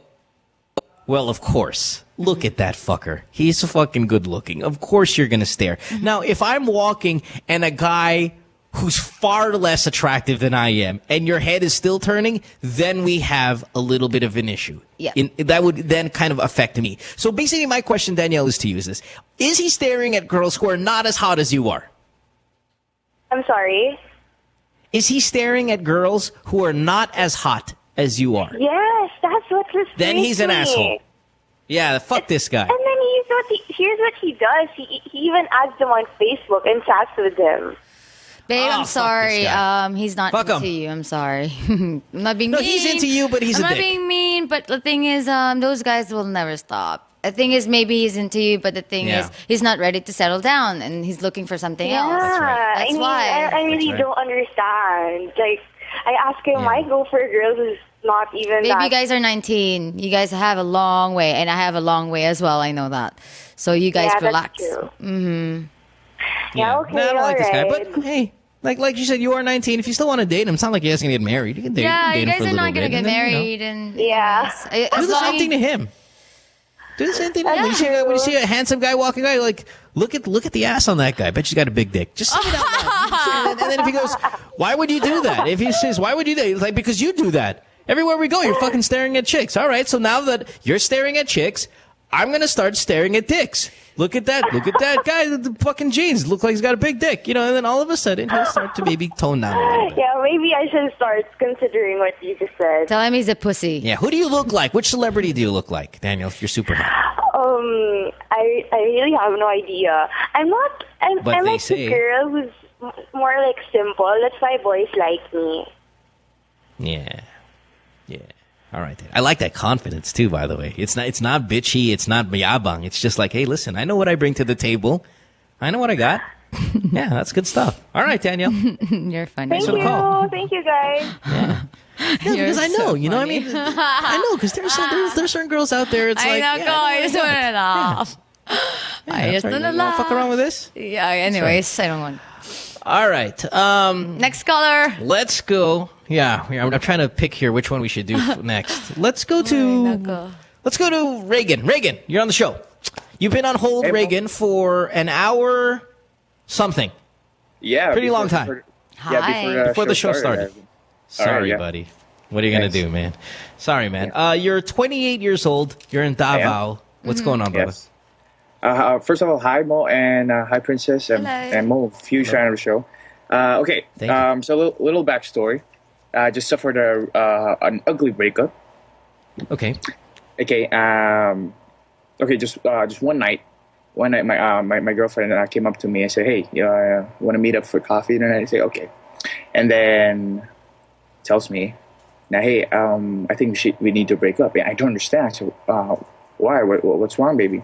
S5: well, of course. Look at that fucker. He's fucking good looking. Of course you're going to stare. Now, if I'm walking and a guy who's far less attractive than I am and your head is still turning, then we have a little bit of an issue.
S9: Yeah.
S5: That would then kind of affect me. So basically my question, Danielle, is to you is this. Is he staring at girls who are not as hot as you are?
S19: I'm sorry?
S5: Is he staring at girls who are not as hot as you are?
S19: Yes, that's what frustrates me.
S5: Then he's an asshole. Yeah, fuck this guy.
S19: And then here's what he does. He even adds them on Facebook and chats with them.
S9: Babe, I'm sorry. He's not into you. I'm sorry. I'm not being mean.
S5: No, he's into you, but he's a dick.
S9: I'm not being mean, but the thing is, those guys will never stop. The thing is, maybe he's into you, but the thing is, he's not ready to settle down, and he's looking for something else.
S19: That's right. Why. I really don't understand. Like, I ask him, why go for a girl who's not even
S9: Baby, you guys are 19. You guys have a long way, and I have a long way as well. I know that. So you guys relax.
S19: That's true.
S9: Mm-hmm.
S19: Yeah, okay,
S5: I don't like this guy, but hey, Like you said, you are 19. If you still want to date him, it's not like you guys can get married. You can date.
S9: Yeah,
S5: date
S9: you
S5: him
S9: guys
S5: for a
S9: are
S5: little
S9: not gonna
S5: bit,
S9: get
S5: and then,
S9: married, and
S19: Yeah.
S5: do the same thing to him. Do the same thing. When you see a handsome guy walking by, like look at the ass on that guy. Bet she's got a big dick. Just say it out loud. and then if he goes, why would you do that? If he says, why would you do that? He's like, because you do that. Everywhere we go, you're fucking staring at chicks. All right, so now that you're staring at chicks, I'm gonna start staring at dicks. Look at that guy, the fucking jeans. Look like he's got a big dick, and then all of a sudden he'll start to maybe tone down a little bit.
S19: Yeah, maybe I should start considering what you just said.
S9: Tell him he's a pussy.
S5: Yeah, who do you look like? Which celebrity do you look like, Daniel, if you're super hot?
S19: I really have no idea. I'm
S5: But they
S19: like
S5: say-
S19: the girl who's more like simple. That's why boys like me.
S5: Yeah. All right. I like that confidence too, by the way. It's not bitchy, it's not mayabang. It's just like, hey, listen, I know what I bring to the table. I know what I got. Yeah, that's good stuff. All right, Daniel.
S9: You're funny.
S19: Thank you.
S5: Call.
S19: Thank you, guys.
S5: Yeah, because I know, I mean, I know, because there's certain girls out there. It's like,
S9: I know, I just want to laugh. I just want to laugh.
S5: Fuck around with this?
S9: Yeah. Anyways, I don't want.
S5: All right.
S9: Next caller.
S5: Let's go. Yeah. I'm trying to pick here which one we should do next. Let's go to Reagan. Reagan, you're on the show. You've been on hold, hey, Reagan, for an hour something.
S21: Yeah.
S5: Pretty long time.
S21: Before
S5: the show started. Sorry,
S21: right,
S5: buddy. What are you going to do, man? Sorry, man. You're 28 years old. You're in Davao. What's going on, brother?
S21: Yes. First of all, hi, Mo, and hi, Princess. And Mo, huge fan of the show. Okay, so a little backstory. I just suffered an ugly breakup.
S5: Okay.
S21: Okay, just one night. One night, my girlfriend came up to me and said, hey, want to meet up for coffee tonight? I say, okay. And then tells me, now, hey, I think we need to break up. And I don't understand. So, why? What's wrong, baby?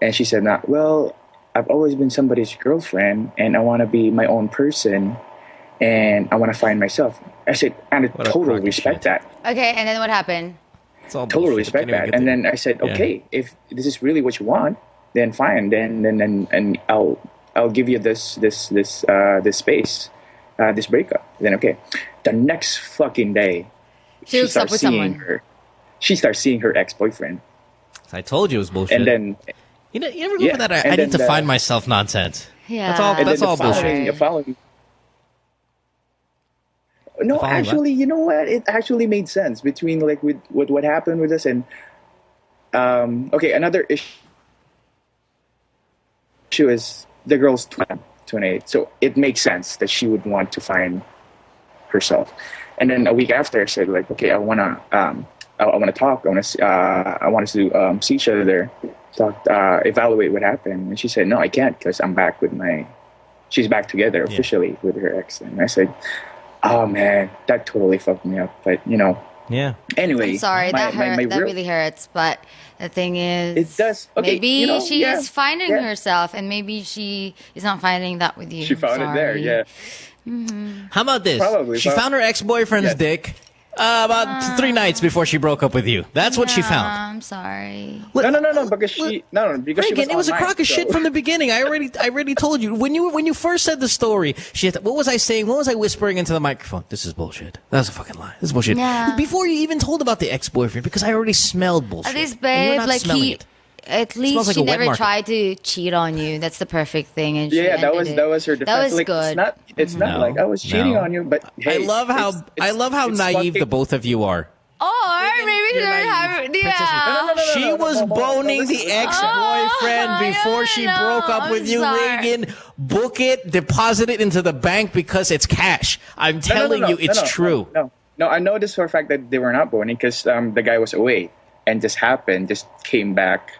S21: And she said, well, I've always been somebody's girlfriend, and I want to be my own person, and I want to find myself. I said, and I totally respect that.
S9: Okay, and then what happened?
S21: Totally respect that. And then I said, okay, if this is really what you want, then fine. Then I'll give you this space, this breakup. Then okay. The next fucking day,
S9: she hooks up with someone.
S21: She starts seeing her ex-boyfriend.
S5: I told you it was bullshit.
S21: And then
S5: you ever go for that? I need to find myself nonsense.
S9: Yeah,
S5: that's all bullshit.
S21: No, actually, you know what? It actually made sense between like with what happened with us and okay, another issue is the girl's 28, so it makes sense that she would want to find herself. And then a week after, I said like, okay, I want to talk. I want us to see each other, talk, evaluate what happened. And she said, no, I can't because I'm back with she's back together officially with her ex. And I said, oh man, that totally fucked me up. But
S5: yeah.
S21: Anyway,
S9: I'm sorry, that really hurts. But the thing is,
S21: it does. Okay,
S9: maybe she is finding herself, and maybe she is not finding that with you.
S21: She found it there. Yeah.
S9: Mm-hmm.
S5: How about this? She found her ex-boyfriend's dick about 3 nights before she broke up with you. That's what she found.
S9: I'm sorry.
S21: No, because because
S5: Reagan,
S21: she was
S5: it was a crock of shit from the beginning. I already told you when you first said the story. What was I saying? What was I whispering into the microphone? This is bullshit. That's a fucking lie. This is bullshit.
S9: Yeah.
S5: Before you even told about the ex-boyfriend, because I already smelled bullshit.
S9: At least, babe, at least she never
S5: market.
S9: tried to cheat on you. That's the perfect thing. And
S21: that was her defense.
S9: That was
S21: like,
S9: good.
S21: It's not like I was cheating on you, but hey,
S5: I love how naive the both of you are.
S9: Or maybe she didn't have. Yeah.
S5: She was boning the ex-boyfriend before she broke up with you, Reagan. Book it, deposit it into the bank because it's cash. I'm telling you, it's true.
S21: No, I know this for a fact that they were not boning because the guy was away and just came back.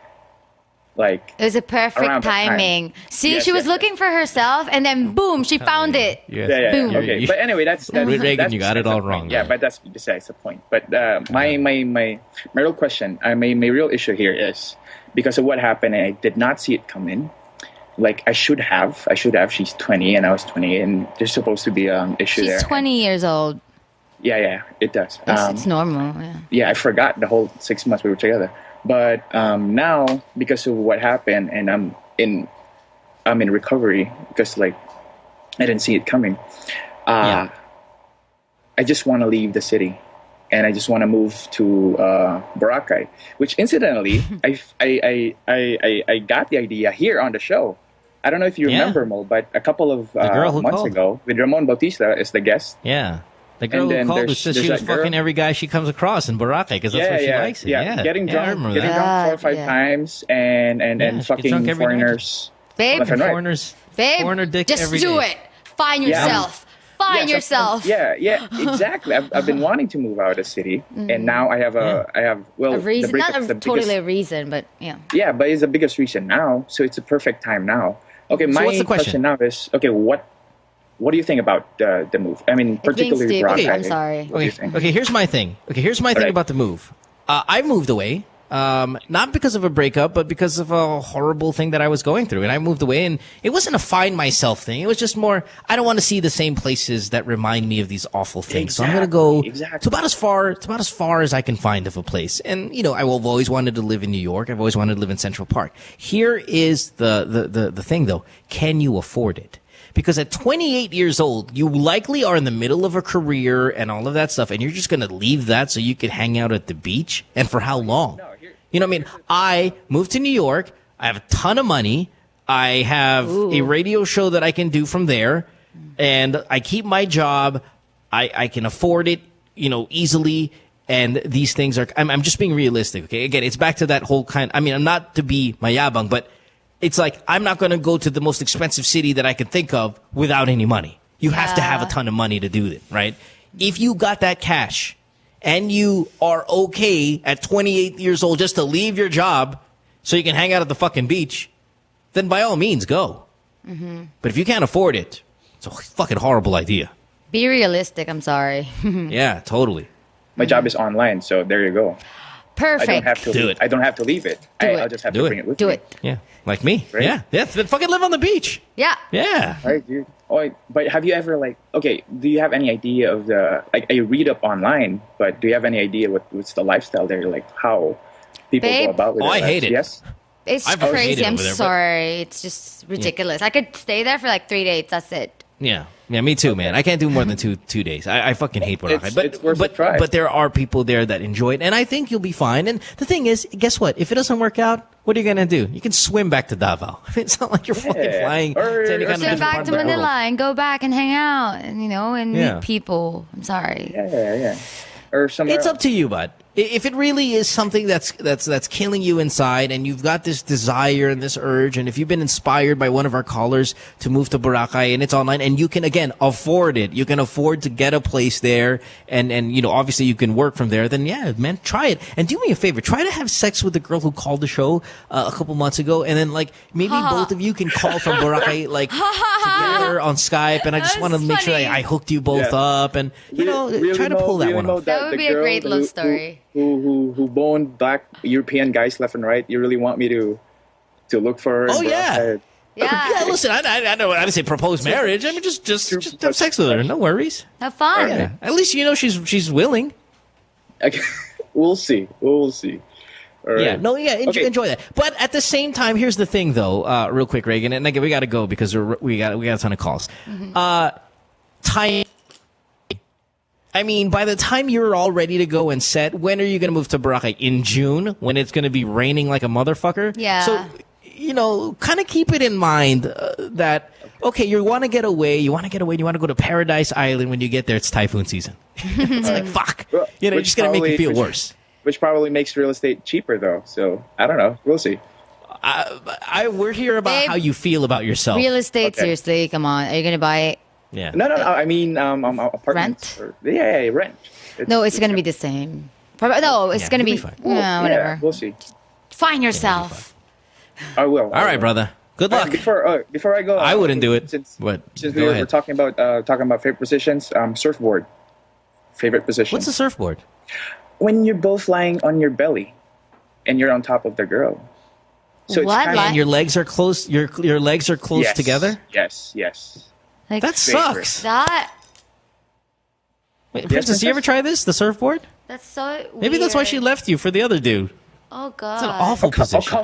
S21: Like
S9: it was a perfect timing. See, she was looking for herself, and then boom, she found it.
S21: Yeah.
S9: Boom.
S21: Okay, but anyway, that's
S5: Reagan. You got it all wrong.
S21: Yeah, but that's besides the point. But my real question, my real issue here is because of what happened, and I did not see it come in. Like I should have. She's 20, and I was 20, and there's supposed to be an issue there.
S9: She's 20 years old.
S21: Yeah, it does.
S9: It's normal.
S21: Yeah, I forgot the whole 6 months we were together. But now, because of what happened, and I'm in recovery because like I didn't see it coming. I just want to leave the city, and I just want to move to Boracay. Which, incidentally, I got the idea here on the show. I don't know if you remember, Mo, but a couple of months ago, with Ramon Bautista as the guest.
S5: Yeah. The girl who called us said she was fucking every guy she comes across in Boracay because that's where she likes it. Yeah,
S21: getting drunk 4 or 5 times and fucking foreigners.
S9: Babe,
S5: foreigner dick
S9: just
S5: every
S9: do
S5: day.
S9: it. Find yourself. Find yourself.
S21: Exactly. I've been wanting to move out of the city, and now I have a
S9: reason, totally a reason, but yeah.
S21: Yeah, but it's the biggest reason now, so it's a perfect time now. Okay,
S5: So
S21: my
S5: what's the question
S21: now is, okay, what do you think about the move? I mean, particularly Boracay.
S9: I'm sorry.
S5: Okay, here's my thing. Here's my thing about the move. I moved away, not because of a breakup, but because of a horrible thing that I was going through. And I moved away, and it wasn't a find myself thing. It was just more, I don't want to see the same places that remind me of these awful things. So I'm going to go to about as far as I can find of a place. And, you know, I've always wanted to live in New York. I've always wanted to live in Central Park. Here is the thing, though. Can you afford it? Because at 28 years old, you likely are in the middle of a career and all of that stuff, and you're just going to leave that so you could hang out at the beach? And for how long? You know what I mean? I moved to New York. I have a ton of money. I have a radio show that I can do from there, and I keep my job. I can afford it, you know, easily. And these things are, I'm just being realistic, okay? Again, it's back to that whole kind, I mean, I'm not to be mayabang, but it's like, I'm not going to go to the most expensive city that I can think of without any money. You have to have a ton of money to do it, right? If you got that cash and you are okay at 28 years old just to leave your job so you can hang out at the fucking beach, then by all means, go.
S9: Mm-hmm.
S5: But if you can't afford it, it's a fucking horrible idea.
S9: Be realistic. I'm sorry.
S5: Yeah, totally.
S21: My job is online, so there you go.
S9: Perfect.
S21: I don't have to
S5: Do it.
S21: I don't have to leave it. I'll just have to bring it with me.
S9: Do it.
S5: Yeah, like me.
S21: Right?
S5: Yeah, then fucking live on the beach.
S9: Yeah.
S5: Yeah.
S21: All right, dude. Oh, but have you ever do you have any idea of I read up online, but do you have any idea what's the lifestyle there, like how people go about with it?
S5: I hate it.
S21: Yes?
S9: It's
S5: I've always
S9: crazy.
S5: hated
S9: I'm
S5: over there, but-
S9: sorry. It's just ridiculous. I could stay there for like 3 days. That's it.
S5: Yeah, me too, man. I can't do more than two days. I fucking hate Boracay.
S21: It's worth a try.
S5: But there are people there that enjoy it, and I think you'll be fine. And the thing is, guess what? If it doesn't work out, what are you gonna do? You can swim back to Davao. I mean, it's not like you're fucking flying to any kind of
S9: Swim
S5: different
S9: back
S5: part
S9: to
S5: of the
S9: Manila
S5: world.
S9: and go back and hang out, and and meet people. I'm sorry.
S21: Yeah. Or somewhere
S5: It's up to you, bud. If it really is something that's killing you inside, and you've got this desire and this urge, and if you've been inspired by one of our callers to move to Boracay and it's online, and you can again afford it, you can afford to get a place there, and obviously you can work from there, then yeah, man, try it. And do me a favor, try to have sex with the girl who called the show a couple months ago, and then maybe both of you can call from Boracay together on Skype, and I just want to make sure I hooked you both up, and try to pull that one off.
S9: That would be a great love story.
S21: Who boned black European guys left and right? You really want me to look for her?
S5: Oh yeah.
S9: Yeah.
S5: Listen, I know. I didn't say propose marriage. I mean, just have sex with her. No worries.
S9: Have fun.
S5: Yeah. At least she's willing.
S21: Okay. We'll see. All right.
S5: Yeah. No. Yeah. Enjoy that. But at the same time, here's the thing, though. Real quick, Reagan, and again, we got to go because we got a ton of calls. Time. I mean, by the time you're all ready to go and set, when are you going to move to Boracay? In June, when it's going to be raining like a motherfucker?
S9: Yeah.
S5: So, kind of keep it in mind that, okay, you want to get away, you want to go to Paradise Island. When you get there, it's typhoon season. It's like, fuck.
S21: Well,
S5: you're just going to make it feel worse.
S21: Which probably makes real estate cheaper, though. So, I don't know. We'll see.
S5: We're here about how you feel about yourself.
S9: Real estate, seriously, come on. Are you going to buy it?
S5: Yeah.
S21: No. I mean, apartments.
S9: Rent?
S21: Rent.
S9: It's going to be the same. No, it's going to be
S5: fine.
S9: whatever.
S21: Yeah, we'll see.
S9: Find yourself.
S21: I will.
S5: All right, brother. Good luck.
S21: Before I go,
S5: I wouldn't do it.
S21: Since
S5: we
S21: were talking about favorite positions, surfboard. Favorite position.
S5: What's a surfboard?
S21: When you're both lying on your belly, and you're on top of the girl. So
S9: What?
S5: And your legs are close. Your legs are close together.
S21: Yes.
S9: Like,
S5: That sucks.
S9: that.
S5: Wait, Princess, you ever try this? The surfboard?
S9: That's so weird.
S5: Maybe that's why she left you for the other dude.
S9: Oh, God.
S5: It's an awful position.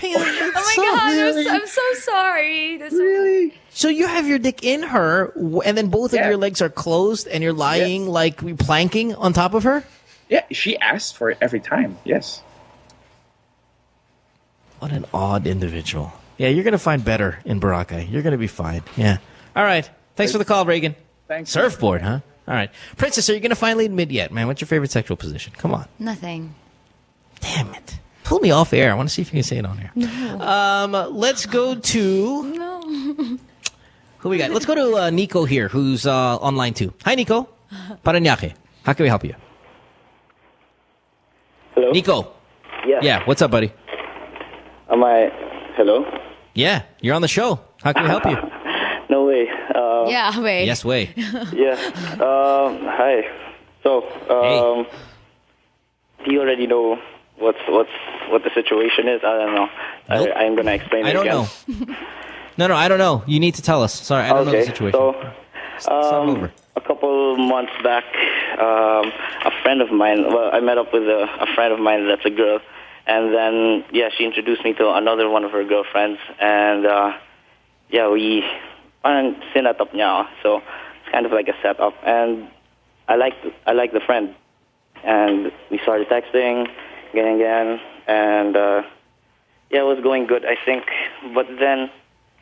S9: Oh my God, I'm so sorry.
S5: Really? So you have your dick in her, and then both of your legs are closed, and you're lying like planking on top of her?
S21: Yeah, she asks for it every time. Yes.
S5: What an odd individual. Yeah, you're going to find better in Boracay. You're going to be fine. Yeah. All right. Thanks for the call, Reagan.
S21: Thanks.
S5: Surfboard, huh? All right. Princess, are you going to finally admit yet, man? What's your favorite sexual position? Come on.
S9: Nothing.
S5: Damn it. Pull me off air. I want to see if you can say it on air.
S9: No.
S5: Let's go to...
S9: No.
S5: Who we got? Let's go to Nico here, who's online too. Hi, Nico. Parañaque. How can we help you?
S1: Hello?
S5: Nico.
S1: Yeah.
S5: Yeah, what's up, buddy?
S1: Hello?
S5: Yeah, you're on the show. How can we help you?
S1: No way.
S9: Yeah, way.
S5: Yes, way.
S1: Yeah. Hi. So, do you already know what the situation is? I don't know.
S5: Nope.
S1: I'm gonna explain it
S5: I don't
S1: again.
S5: know. No, I don't know. You need to tell us. Sorry, I don't know the situation.
S1: So, a couple months back, a friend of mine, I met up with a friend of mine that's a girl, and then, she introduced me to another one of her girlfriends, and, we parang sinatap niya ako. So, it's kind of like a setup, and I like the friend, and we started texting, again, and, it was going good, I think, but then,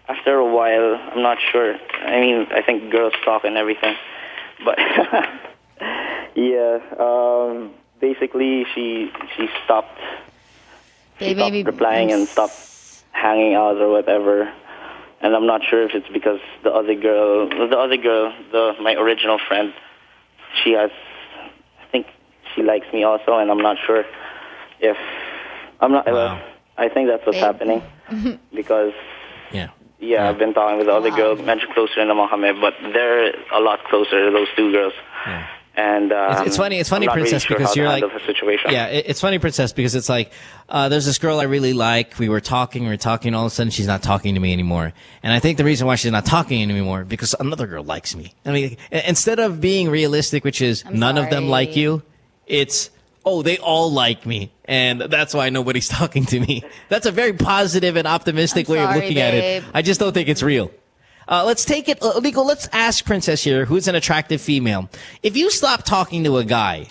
S1: after a while, I'm not sure. I mean, I think girls talk and everything. But, basically, she stopped replying and stopped hanging out or whatever. And I'm not sure if it's because the other girl, my original friend, I think she likes me also, and I'm not sure if, I think that's what's happening. Because... Yeah, I've been talking with the other girl, medyo closer naman kami, but they're a lot closer, those two girls. Yeah. And
S5: it's funny,
S1: I'm not
S5: Princess,
S1: really sure
S5: because
S1: how
S5: you're
S1: to
S5: like,
S1: handle the situation.
S5: yeah, it's funny, Princess, because it's like, there's this girl I really like. We were talking, all of a sudden she's not talking to me anymore. And I think the reason why she's not talking anymore because another girl likes me. I mean, instead of being realistic, which is none of them like you, it's, oh, they all like me, and that's why nobody's talking to me. That's a very positive and optimistic way of looking at it. I just don't think it's real. Let's take it, Nico, let's ask Princess here, who's an attractive female. If you stop talking to a guy,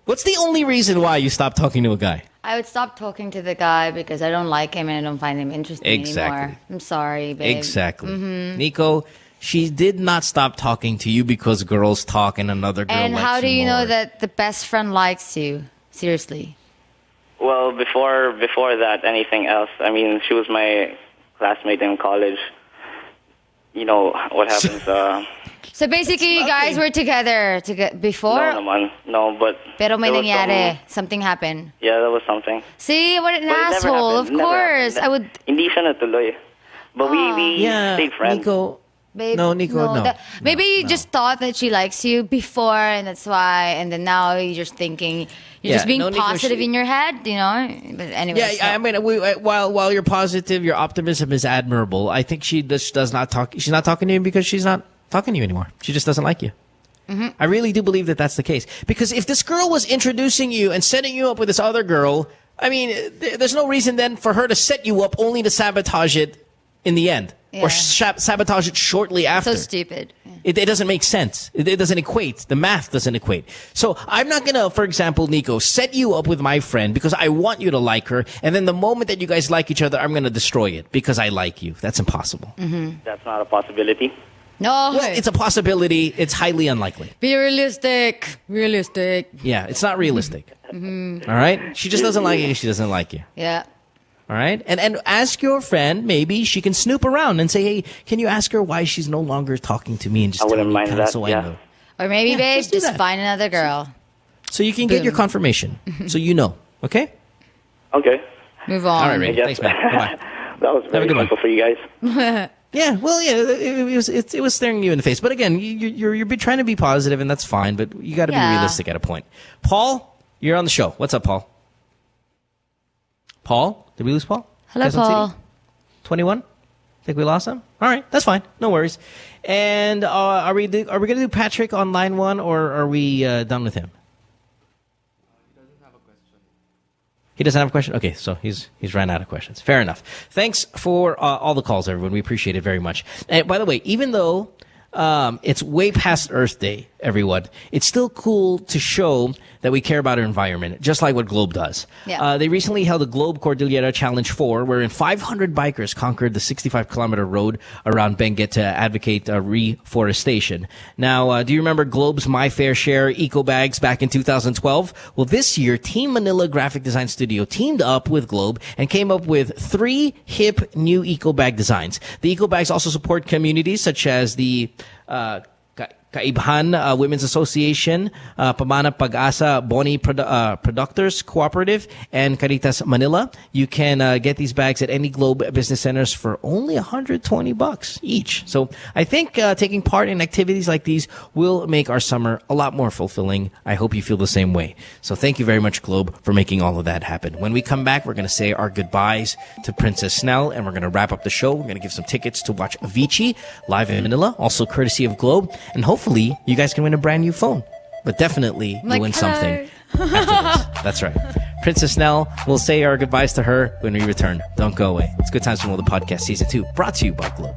S5: what's the only reason why you stop talking to a guy?
S9: I would stop talking to the guy because I don't like him and I don't find him interesting anymore. I'm sorry, babe.
S5: Exactly. Nico, she did not stop talking to you because girls talk and another girl likes you more.
S9: And how do you know that the best friend likes you? Seriously.
S1: Well, before that, anything else. I mean, she was my classmate in college. You know what happens.
S9: So basically, you guys were together before?
S1: No naman. No, but...
S9: Pero may nangyari. Something happened.
S1: Yeah, that was something.
S9: See, what an asshole. Of course. I would...
S1: Hindi siya natuloy. But we stayed friends.
S5: Nico...
S9: Babe,
S5: Nico, no.
S9: Maybe you just thought that she likes you before, and that's why. And then now you're just thinking, you're just being positive in your head, you know. But anyway,
S5: I mean, while you're positive, your optimism is admirable. I think she just does not talk. She's not talking to you because she's not talking to you anymore. She just doesn't like you.
S9: Mm-hmm.
S5: I really do believe that that's the case. Because if this girl was introducing you and setting you up with this other girl, I mean, there's no reason then for her to set you up only to sabotage it in the end.
S9: Yeah.
S5: Or sabotage it shortly after.
S9: So stupid. Yeah.
S5: It doesn't make sense. It doesn't equate. The math doesn't equate. So I'm not going to, for example, Nico, set you up with my friend because I want you to like her. And then the moment that you guys like each other, I'm going to destroy it because I like you. That's impossible.
S9: Mm-hmm.
S1: That's not a possibility.
S9: No.
S5: Well, it's a possibility. It's highly unlikely.
S9: Be realistic. Realistic.
S5: Yeah, it's not realistic.
S9: Mm-hmm.
S5: All right? She just doesn't like you. She doesn't like you.
S9: Yeah.
S5: All right? And ask your friend, maybe she can snoop around and say, hey, can you ask her why she's no longer talking to me and just
S1: I wouldn't mind that,
S5: so I know.
S9: Or maybe, babe,
S5: just
S9: find another girl.
S5: So you can get your confirmation. So you know. Okay?
S1: Okay.
S9: Move on.
S5: All right, Ray. Thanks, man. Bye-bye.
S1: That was very simple for you guys.
S5: Yeah, well, it was staring you in the face. But again, you're trying to be positive, and that's fine, but you got to be realistic at a point. Paul, you're on the show. What's up, Paul? Paul? Did we lose Paul?
S9: Hello, Paul.
S5: 21? Think we lost him? All right, that's fine. No worries. And are we going to do Patrick on line 1, or are we done with him? He doesn't have a question? Okay, so he's ran out of questions. Fair enough. Thanks for all the calls, everyone. We appreciate it very much. And by the way, even though it's way past Earth Day, everyone, it's still cool to show that we care about our environment, just like what Globe does.
S9: Yeah.
S5: They recently held the Globe Cordillera Challenge 4, wherein 500 bikers conquered the 65-kilometer road around Benguet to advocate reforestation. Now, do you remember Globe's My Fair Share eco bags back in 2012? Well, this year, Team Manila Graphic Design Studio teamed up with Globe and came up with 3 hip new eco bag designs. The eco bags also support communities such as the Kaibhan Women's Association, Pamana Pag-asa Boni Productors Cooperative, and Caritas Manila. You can get these bags at any Globe business centers for only $120 each. So I think taking part in activities like these will make our summer a lot more fulfilling. I hope you feel the same way. So thank you very much, Globe, for making all of that happen. When we come back, we're going to say our goodbyes to Princess Snell, and we're going to wrap up the show. We're going to give some tickets to watch Avicii live in Manila, also courtesy of Globe, and hopefully you guys can win a brand new phone. But definitely you'll win something after this. That's right. Princess Snell, we'll say our goodbyes to her when we return. Don't go away. It's Good Times with Mo, the podcast, Season 2, brought to you by Globe.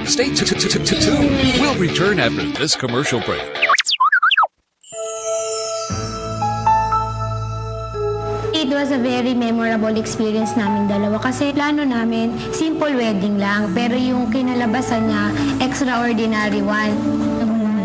S3: Stay tuned. We'll return after this commercial break.
S17: It was a very memorable experience namin dalawa kasi plano namin simple wedding lang pero yung kinalabasan niya extraordinary one.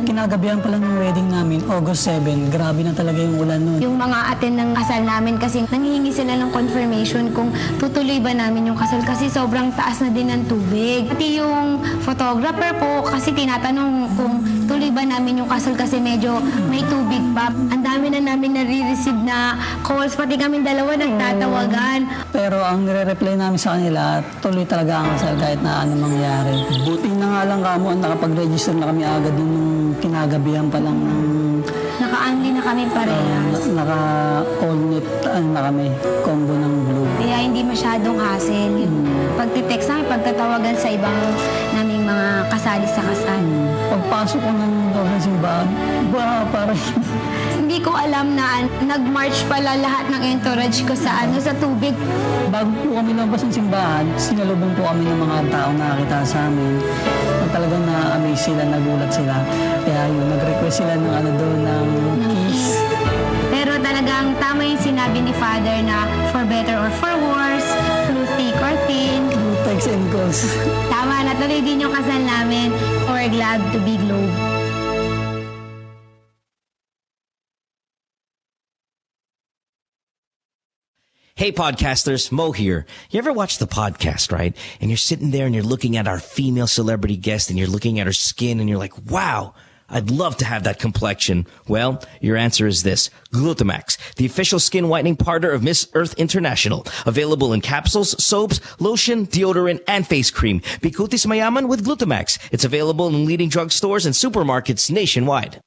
S18: Kinagabihan pa lang ng wedding namin, August 7. Grabe na talaga yung ulan nun.
S17: Yung mga attend ng kasal namin kasi nanghihingi sila ng confirmation kung tutuloy ba namin yung kasal kasi sobrang taas na din ng tubig. Pati yung photographer po kasi tinatanong kung tuloy ba namin yung kasal kasi medyo may tubig pa. Ang dami na namin nare-receive na calls, pati kami dalawa nagtatawagan.
S18: Pero ang nire-reply namin sa kanila, tuloy talaga ang kasal kahit na ano mangyari. Buti na nga lang kamo, nakapag-register na kami agad yung kinagabihan pa lang ng...
S17: Naka-unli na kami parehas.
S18: Naka-all-net na kami, combo ng blue.
S17: Kaya hindi masyadong hassle. Pagtitext namin, pagtatawagan sa ibang naming mga kasali sa kasal.
S18: Pagpasok ko ng simbahan, parang...
S17: Hindi ko alam na nag-march pala lahat ng entourage ko sa tubig.
S18: Bago po kami labas ng simbahan, sinalubong po kami ng mga tao na nakita sa amin. Talagang na-amaze sila, nagulat sila. Kaya yun, nag-request sila ng ng kiss.
S17: Pero talagang tama yung sinabi ni Father na for better or for worse, through thick or thin.
S18: Through text and calls.
S17: Tama, natuloy din yung kasal namin. We're glad to be Globe.
S5: Hey podcasters, Mo here. You ever watch the podcast, right? And you're sitting there and you're looking at our female celebrity guest and you're looking at her skin and you're like, wow, I'd love to have that complexion. Well, your answer is this. Glutamax, the official skin whitening partner of Miss Earth International. Available in capsules, soaps, lotion, deodorant, and face cream. Bikutis Mayaman with Glutamax. It's available in leading drugstores and supermarkets nationwide.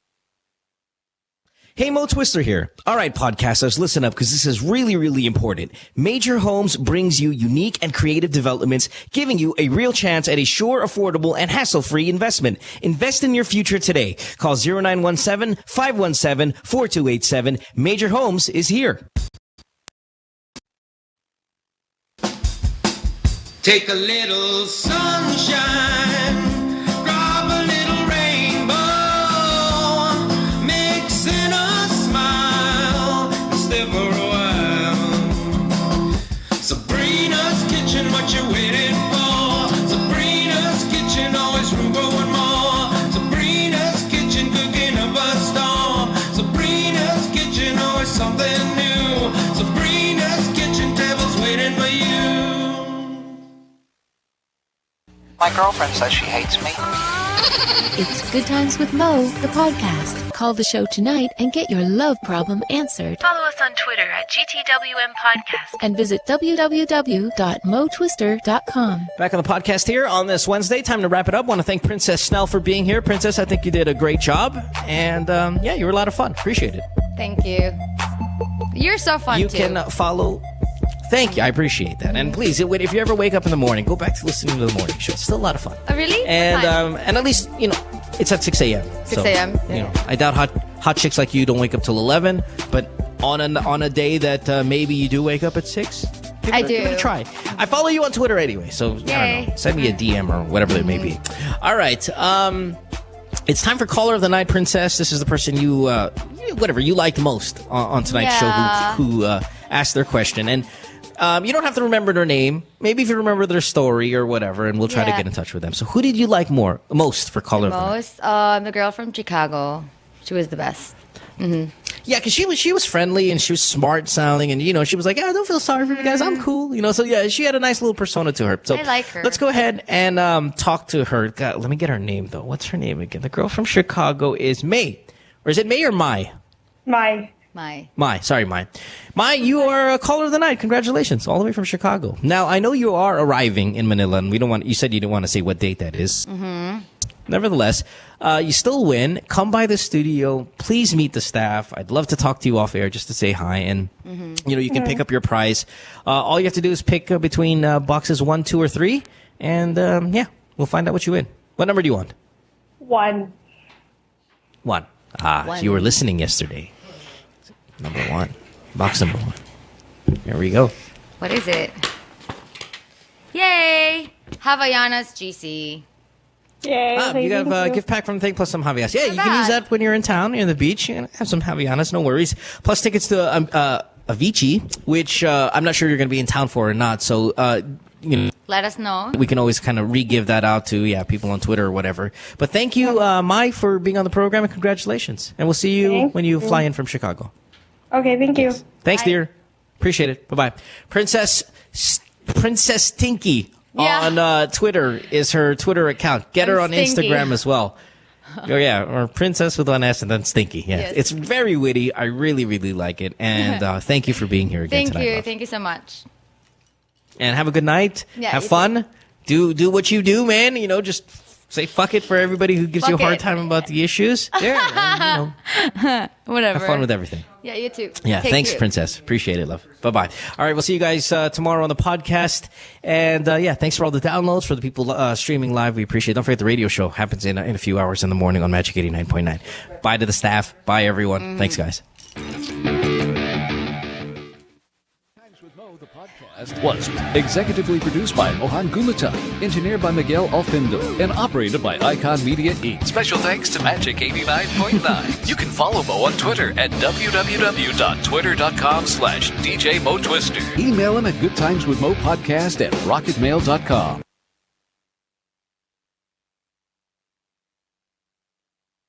S5: Hey, Mo Twister here. All right, podcasters, listen up because this is really, really important. Major Homes brings you unique and creative developments, giving you a real chance at a sure, affordable, and hassle-free investment. Invest in your future today. Call 0917-517-4287. Major Homes is here.
S11: Take a little sunshine. Drop a little rainbow. Mix in a smile. Stay for a while. Sabrina's Kitchen, what you waiting for? Sabrina's Kitchen, always room for one more. Sabrina's Kitchen, cooking up a storm. Sabrina's Kitchen, always something new. Sabrina's Kitchen, tables waiting for you.
S2: My girlfriend says she hates me.
S4: It's Good Times with Mo, the podcast. Call the show tonight and get your love problem answered.
S13: Follow us on Twitter at GTWM Podcast.
S4: And visit www.motwister.com.
S5: Back on the podcast here on this Wednesday. Time to wrap it up. Want to thank Princess Snell for being here. Princess, I think you did a great job. And yeah, you were a lot of fun. Appreciate it.
S9: Thank you. You're so fun,
S5: you
S9: too.
S5: You can follow... Thank you. I appreciate that. And please, if you ever wake up in the morning, go back to listening to the morning show. It's still a lot of fun.
S9: Oh, really?
S5: And at least, it's at 6 a.m.
S9: 6 a.m.
S5: So, I doubt Hot hot chicks like you don't wake up till 11, but on a day that maybe you do wake up at 6, give it a try. I follow you on Twitter anyway, so I don't know. Send me a DM or whatever it may be. All right. It's time for Caller of the Night, Princess. This is the person you liked most on tonight's show who asked their question. And you don't have to remember their name. Maybe if you remember their story or whatever, and we'll try to get in touch with them. So who did you like most for Caller of the Night?
S9: The girl from Chicago. She was the best.
S5: Mm-hmm. Yeah, because she was friendly and she was smart sounding, and she was like, don't feel sorry for me, guys. I'm cool. So yeah, she had a nice little persona to her. So
S9: I like her.
S5: Let's go ahead and talk to her. God, let me get her name though. What's her name again? The girl from Chicago is May, or is it May or Mai?
S16: Mai.
S5: Sorry, Mai. Mai, you are a Caller of the Night. Congratulations, all the way from Chicago. Now I know you are arriving in Manila, and you said you didn't want to say what date that is.
S9: Mm-hmm.
S5: Nevertheless, you still win. Come by the studio. Please meet the staff. I'd love to talk to you off air just to say hi. And, you can pick up your prize. All you have to do is pick between boxes 1, 2, or 3. And, we'll find out what you win. What number do you want?
S16: 1.
S5: 1. So you were listening yesterday. Number 1. Box number 1. Here we go.
S9: What is it? Yay! Havaianas GC.
S16: Yay.
S5: You got a gift pack from Think plus some Havaianas. Yeah, you can use that when you're in town, you're in the beach. You can have some Havaianas, no worries. Plus tickets to Avicii, which I'm not sure you're going to be in town for or not. So,
S9: let us know.
S5: We can always kind of re-give that out to people on Twitter or whatever. But thank you, Mai, for being on the program, and congratulations. And we'll see you when you fly in from Chicago.
S16: Okay, thank you.
S5: Thanks, dear. Appreciate it. Bye-bye. Princess Tinky. On Twitter is her Twitter account. Get her on Instagram as well. Or Princess with one S and then Stinky. Yeah, yes. It's very witty. I really, really like it. And thank you for being here again tonight. Love.
S9: Thank you so much.
S5: And have a good night. Yeah, have fun. Do what you do, man. Just say fuck it for everybody who gives you a hard time about the issues. And,
S9: whatever.
S5: Have fun with everything.
S9: Yeah, you too.
S5: Yeah, thanks, Princess. Appreciate it, love. Bye-bye. All right, we'll see you guys tomorrow on the podcast. And, thanks for all the downloads, for the people streaming live. We appreciate it. Don't forget the radio show happens in a few hours in the morning on Magic 89.9. Bye to the staff. Bye, everyone. Thanks, guys.
S3: Was executively produced by Mohan Gumata, engineered by Miguel Alfindo, and operated by Icon Media Inc. Special thanks to Magic 89.9. You can follow Mo on Twitter at www.twitter.com/DJ Mo Twister. Email him at goodtimeswithmopodcast@rocketmail.com.